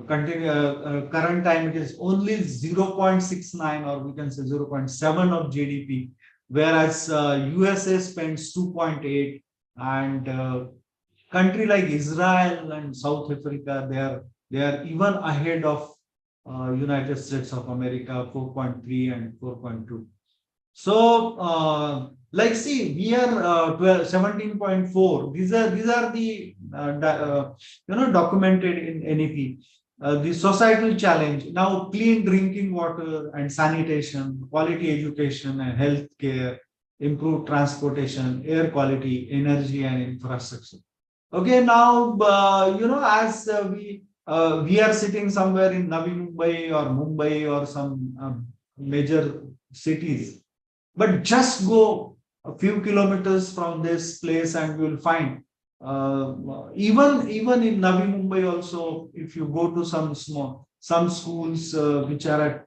current time it is only 0.69, or we can say 0.7 of GDP, whereas USA spends 2.8, and country like Israel and South Africa, they are even ahead of United States of America, 4.3 and 4.2. So like, see, we are 17.4. These are the documented in NEP. The societal challenge now: clean drinking water and sanitation, quality education and health care, improved transportation, air quality, energy and infrastructure. Okay, now as we are sitting somewhere in Navi Mumbai or Mumbai or some major cities, but just go a few kilometers from this place and you will find even in Navi Mumbai also, if you go to some schools which are at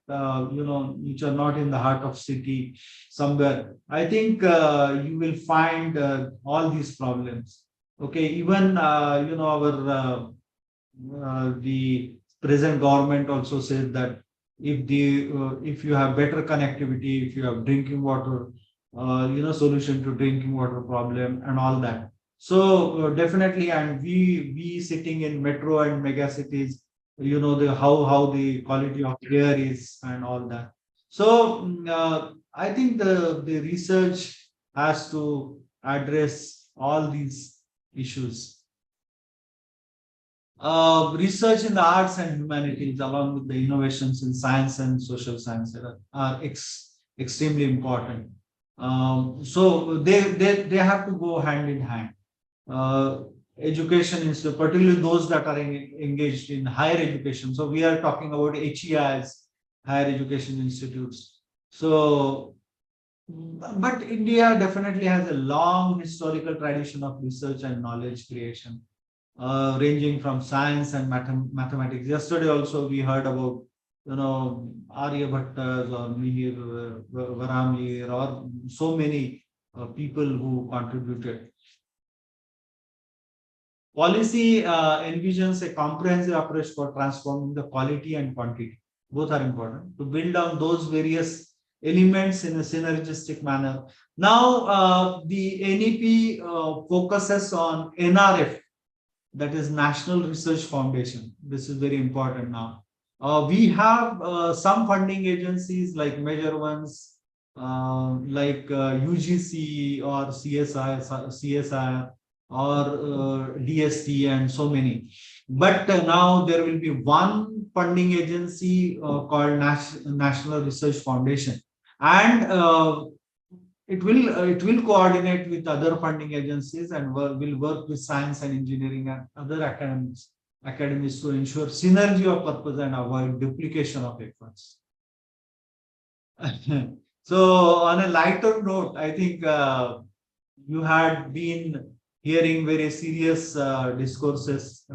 which are not in the heart of city somewhere, I think you will find all these problems. Okay, even our the present government also says that if you have better connectivity, if you have drinking water, solution to drinking water problem and all that. So definitely, and we sitting in metro and mega cities, the how the quality of air is and all that. So I think the research has to address all these issues. Research in the arts and humanities, along with the innovations in science and social science, are extremely important. So they have to go hand in hand. Education is particularly those that are engaged in higher education. So we are talking about HEIs, higher education institutes. So, but India definitely has a long historical tradition of research and knowledge creation, ranging from science and mathematics. Yesterday also we heard about Aryabhatta or Mihir Varamir, or so many people who contributed. Policy envisions a comprehensive approach for transforming the quality and quantity. Both are important to build on those various elements in a synergistic manner. Now, the NEP focuses on NRF, that is National Research Foundation. This is very important now. We have some funding agencies like major ones, like UGC or CSI or DST and so many. But now there will be one funding agency called National Research Foundation, and it will coordinate with other funding agencies and will work with science and engineering and other academies to ensure synergy of purpose and avoid duplication of efforts. So on a lighter note, I think you had been hearing very serious discourses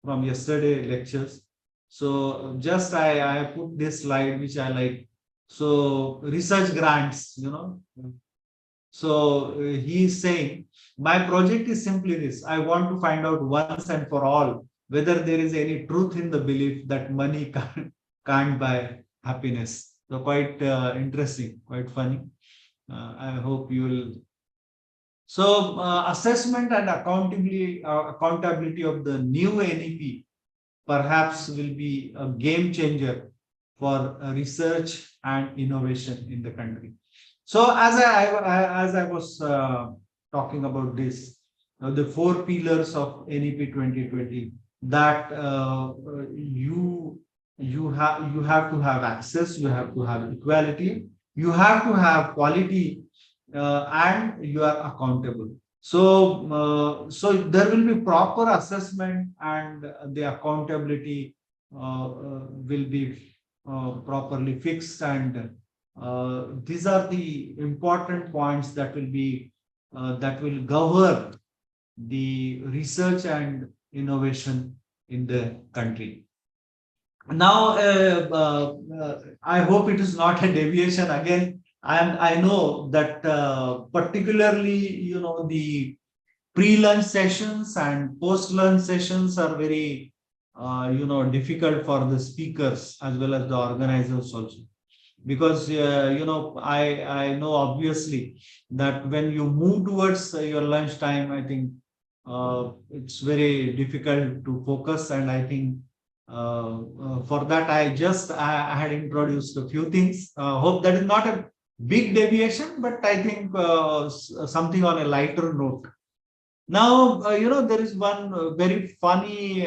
from yesterday lectures. So just I put this slide which I like. So research grants, So he is saying, my project is simply this: I want to find out once and for all whether there is any truth in the belief that money can't buy happiness. So quite interesting, quite funny. I hope you will. So assessment and accountability of the new NEP perhaps will be a game changer for research and innovation in the country. So as I was talking about this, the 4 pillars of NEP 2020, that you have to have access, you have to have equality, you have to have quality, and you are accountable. So so there will be proper assessment, and the accountability will be properly fixed, and these are the important points that will be that will govern the research and innovation in the country. Now, I hope it is not a deviation again. I know that particularly, the pre-lunch sessions and post-lunch sessions are very, difficult for the speakers as well as the organizers also. Because, I know obviously that when you move towards your lunch time, I think it's very difficult to focus. And I think for that, I had introduced a few things. Hope that is not a big deviation, but I think something on a lighter note. Now, there is one very funny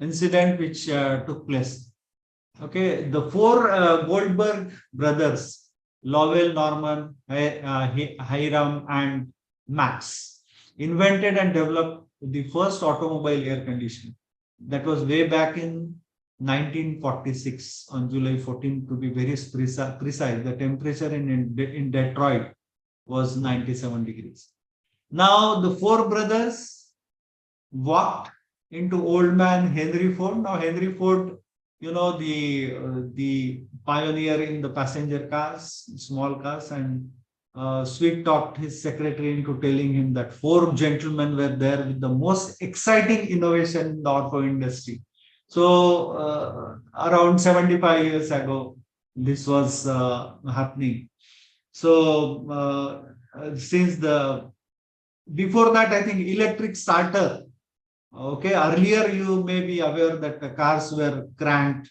incident which took place. Okay, the four Goldberg brothers, Lowell, Norman, Hiram, and Max, invented and developed the first automobile air conditioner. That was way back in 1946 on July 14, to be very precise. The temperature in Detroit was 97 degrees. Now, the four brothers walked into old man Henry Ford. Now, Henry Ford, the pioneer in the passenger cars, small cars, and sweet talked his secretary into telling him that four gentlemen were there with the most exciting innovation in the auto industry. So around 75 years ago, this was happening. So since before that, I think electric starter. Okay, earlier you may be aware that the cars were cranked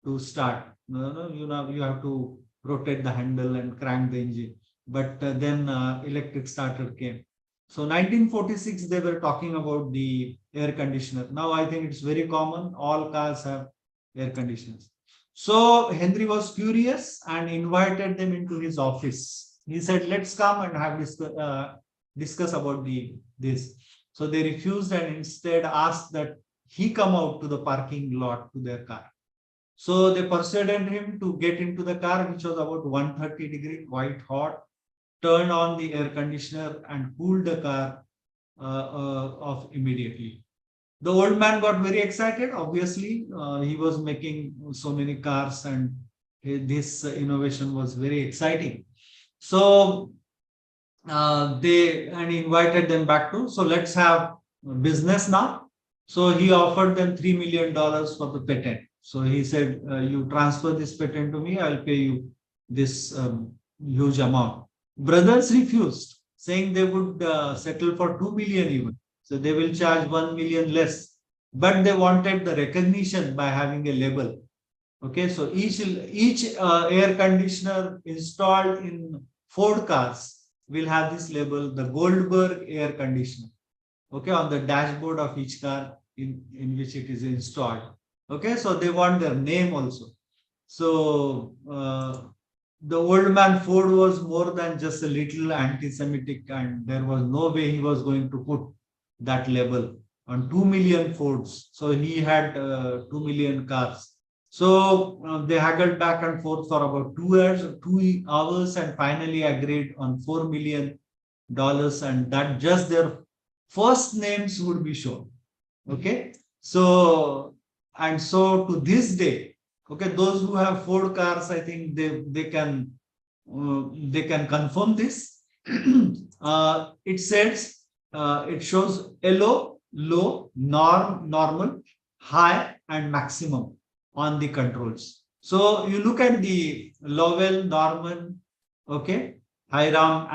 to start. You have to rotate the handle and crank the engine. But then electric starter came. So 1946, they were talking about the air conditioner. Now I think it's very common. All cars have air conditioners. So Henry was curious and invited them into his office. He said, let's come and have discuss about this. So they refused and instead asked that he come out to the parking lot to their car. So they persuaded him to get into the car, which was about 130 degrees, quite hot, turned on the air conditioner and cooled the car off immediately. The old man got very excited. Obviously, he was making so many cars and this innovation was very exciting. So they invited them back to, so let's have business now. So he offered them $3 million for the patent. So he said, you transfer this patent to me, I'll pay you this huge amount. Brothers refused, saying they would settle for 2 million even. So they will charge 1 million less, but they wanted the recognition by having a label. Okay, so each air conditioner installed in Ford cars will have this label, the Goldberg air conditioner, okay, on the dashboard of each car in which it is installed. Okay, so they want their name also. So the old man Ford was more than just a little anti-Semitic, and there was no way he was going to put that label on 2 million Fords. So he had 2 million cars. So they haggled back and forth for about 2 hours and finally agreed on $4 million, and that just their first names would be shown. Okay, so to this day, okay, those who have Ford cars, I think they can confirm this. It says it shows LO, low, normal, high, and maximum on the controls. So you look at the Lowell, Norman, okay, Hiram,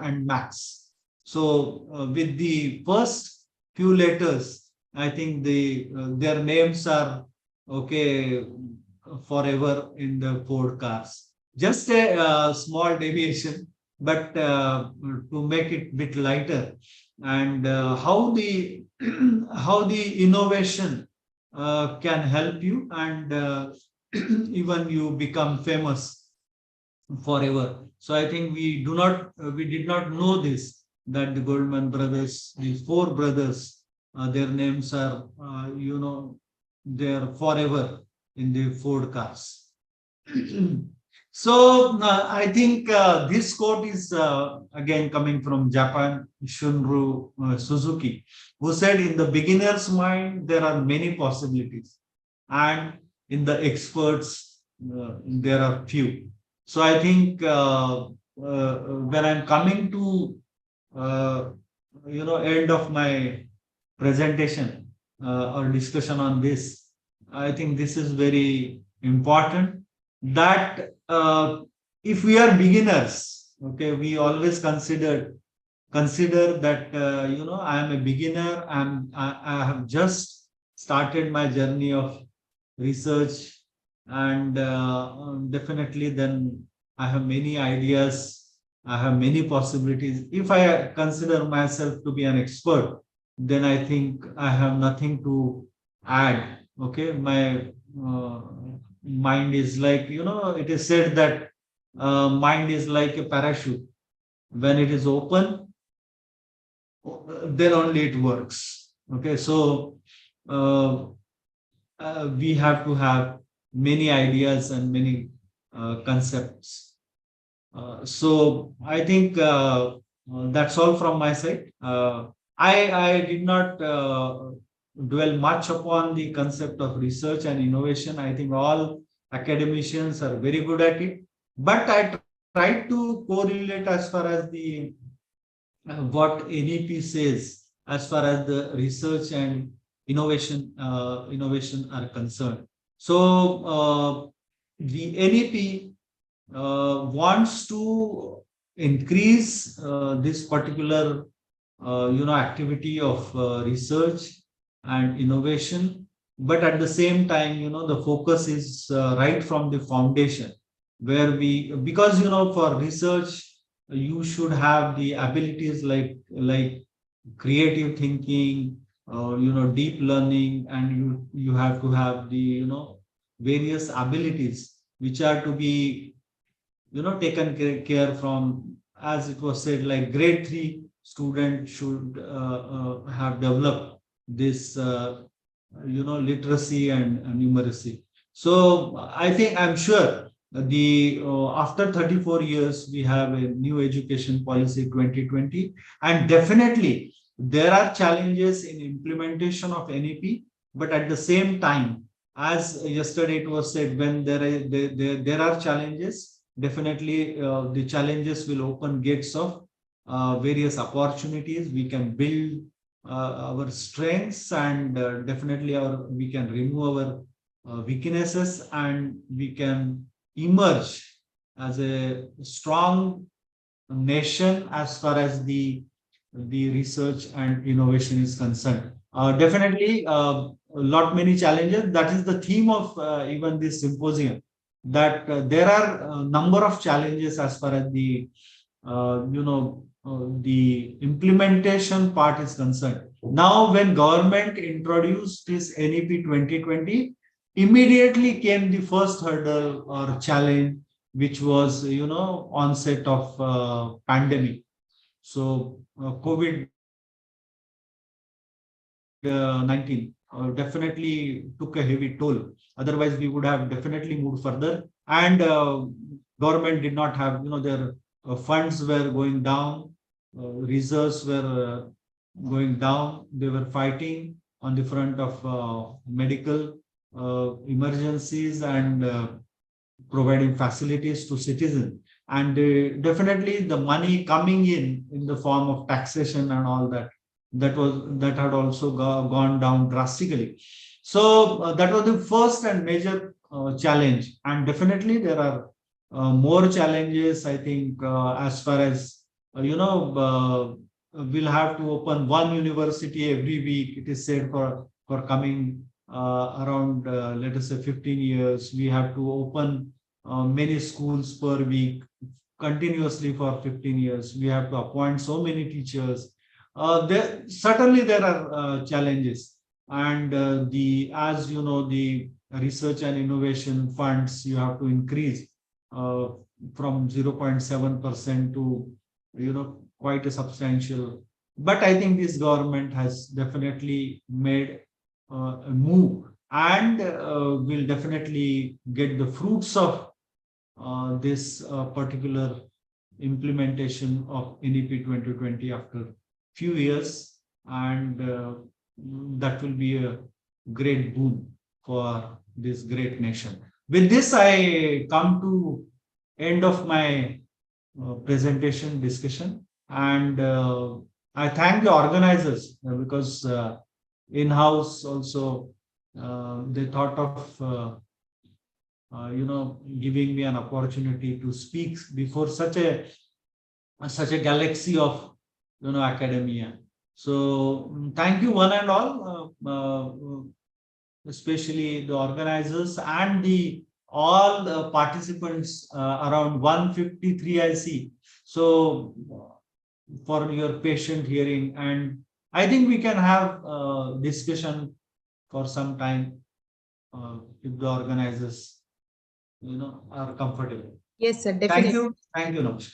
and Max. So with the first few letters, I think their names are okay forever in the Ford cars. Just a small deviation, but to make it a bit lighter, and how the innovation can help you, and even you become famous forever. So I think we did not know this, that the Goldman brothers, these four brothers, their names are there forever in the Ford cars. So I think this quote is again coming from Japan, Shunru Suzuki, who said, in the beginner's mind, there are many possibilities, and in the experts, there are few. So I think when I'm coming to end of my presentation or discussion on this, I think this is very important, that if we are beginners, okay, we always consider that I am a beginner, and I have just started my journey of research, and definitely then I have many ideas, I have many possibilities. If I consider myself to be an expert, then I think I have nothing to add. Okay, my mind is like, it is said that mind is like a parachute. When it is open, then only it works. Okay, so we have to have many ideas and many concepts. So I think that's all from my side. I did not dwell much upon the concept of research and innovation. I think all academicians are very good at it, but I tried to correlate as far as the what NEP says as far as the research and innovation are concerned. So the NEP wants to increase this particular activity of research and innovation, but at the same time, the focus is right from the foundation, where because for research you should have the abilities like creative thinking, deep learning, and you have to have the various abilities which are to be taken care from. As it was said, like grade 3 student should have developed this literacy and numeracy. So I'm sure the after 34 years we have a new education policy 2020, and definitely there are challenges in implementation of NEP, but at the same time, as yesterday it was said, when there are challenges, definitely the challenges will open gates of various opportunities. We can build our strengths, and definitely we can remove our weaknesses, and we can emerge as a strong nation as far as the research and innovation is concerned. Definitely a lot many challenges. That is the theme of even this symposium, that there are a number of challenges as far as the the implementation part is concerned. Now, when government introduced this NEP 2020, immediately came the first hurdle or challenge, which was onset of pandemic. So COVID 19 definitely took a heavy toll. Otherwise, we would have definitely moved further. And government did not have, their funds were going down, reserves were going down. They were fighting on the front of medical emergencies and providing facilities to citizens. And definitely the money coming in the form of taxation and all that, that had also gone down drastically. So that was the first and major challenge. And definitely there are more challenges, I think, as far as we'll have to open one university every week. It is said for coming around let us say 15 years, we have to open many schools per week continuously for 15 years. We have to appoint so many teachers. Certainly there are challenges, and as you know, the research and innovation funds you have to increase from 0.7% to quite a substantial. But I think this government has definitely made a move and we'll definitely get the fruits of this particular implementation of NEP 2020 after few years, and that will be a great boon for this great nation. With this, I come to end of my presentation discussion, and I thank the organizers because in-house also they thought of giving me an opportunity to speak before such a galaxy of academia. So thank you one and all, especially the organizers and all the participants, around 153 I see. So for your patient hearing, and I think we can have discussion for some time if the organizers are comfortable. Yes, sir, definitely. Thank you, Namaskar.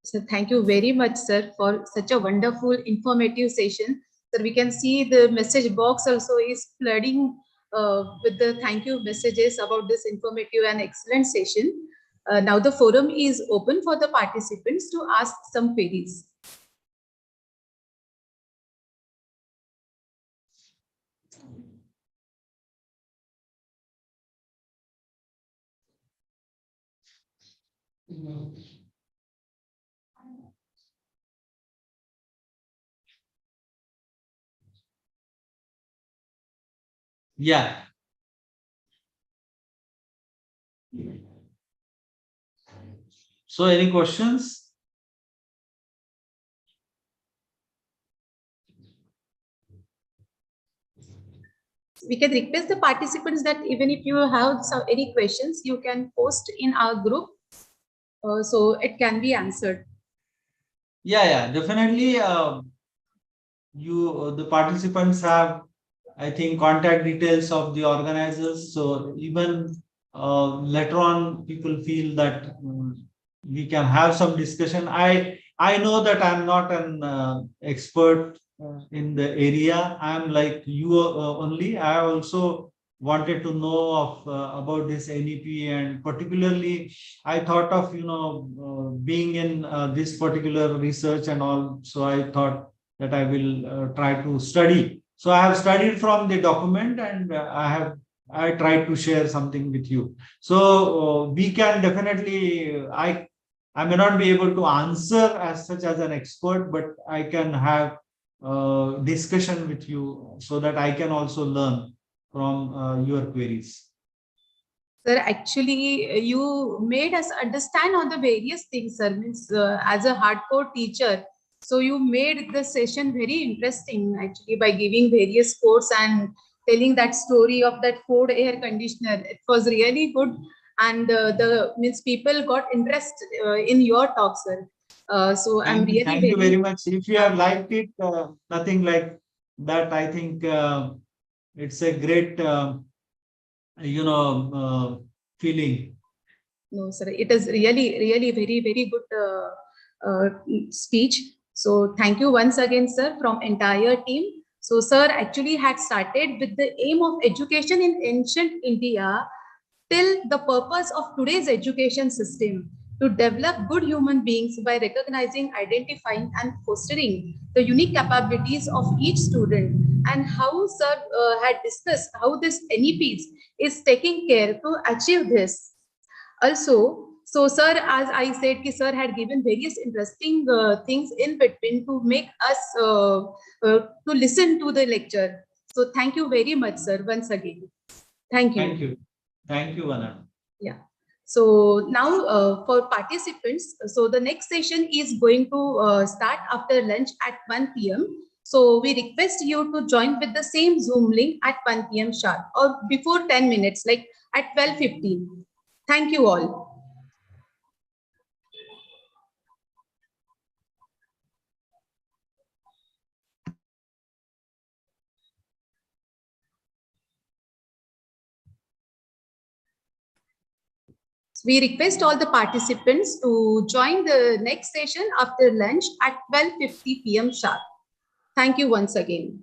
So thank you very much, sir, for such a wonderful, informative session. Sir, we can see the message box also is flooding with the thank you messages about this informative and excellent session. Now the forum is open for the participants to ask some queries. Yeah. So any questions? We can request the participants that even if you have any questions, you can post in our group, so it can be answered. Yeah, definitely. The participants have, I think, contact details of the organizers. So even later on, people feel that we can have some discussion. I know that I'm not an expert in the area. I'm like you only. I also wanted to know of about this NEP, and particularly I thought of being in this particular research and all. So I thought that I will try to study. So I have studied from the document, and I tried to share something with you. So we can definitely, I may not be able to answer as such as an expert, but I can have discussion with you so that I can also learn from your queries. Sir, actually, you made us understand on the various things, sir. Means as a hardcore teacher, so you made the session very interesting actually by giving various quotes and telling that story of that Ford air conditioner. It was really good, and the means people got interest in your talk, sir. So I'm really thank you very much. If you have liked it, nothing like that. I think it's a great feeling. No, sir, it is really very good speech. So thank you once again, sir, from entire team. So sir actually had started with the aim of education in ancient India till the purpose of today's education system to develop good human beings by recognizing, identifying and fostering the unique capabilities of each student, and how sir had discussed how this NEPs is taking care to achieve this. Also, so sir, as I said, sir had given various interesting things in between to make us to listen to the lecture. So thank you very much, sir, once again. Thank you. Thank you, Anand. Yeah. So now for participants, so the next session is going to start after lunch at 1 p.m. So we request you to join with the same Zoom link at 1 p.m. sharp or before 10 minutes, like at 12:15. Thank you all. We request all the participants to join the next session after lunch at 12:50 p.m. sharp. Thank you once again.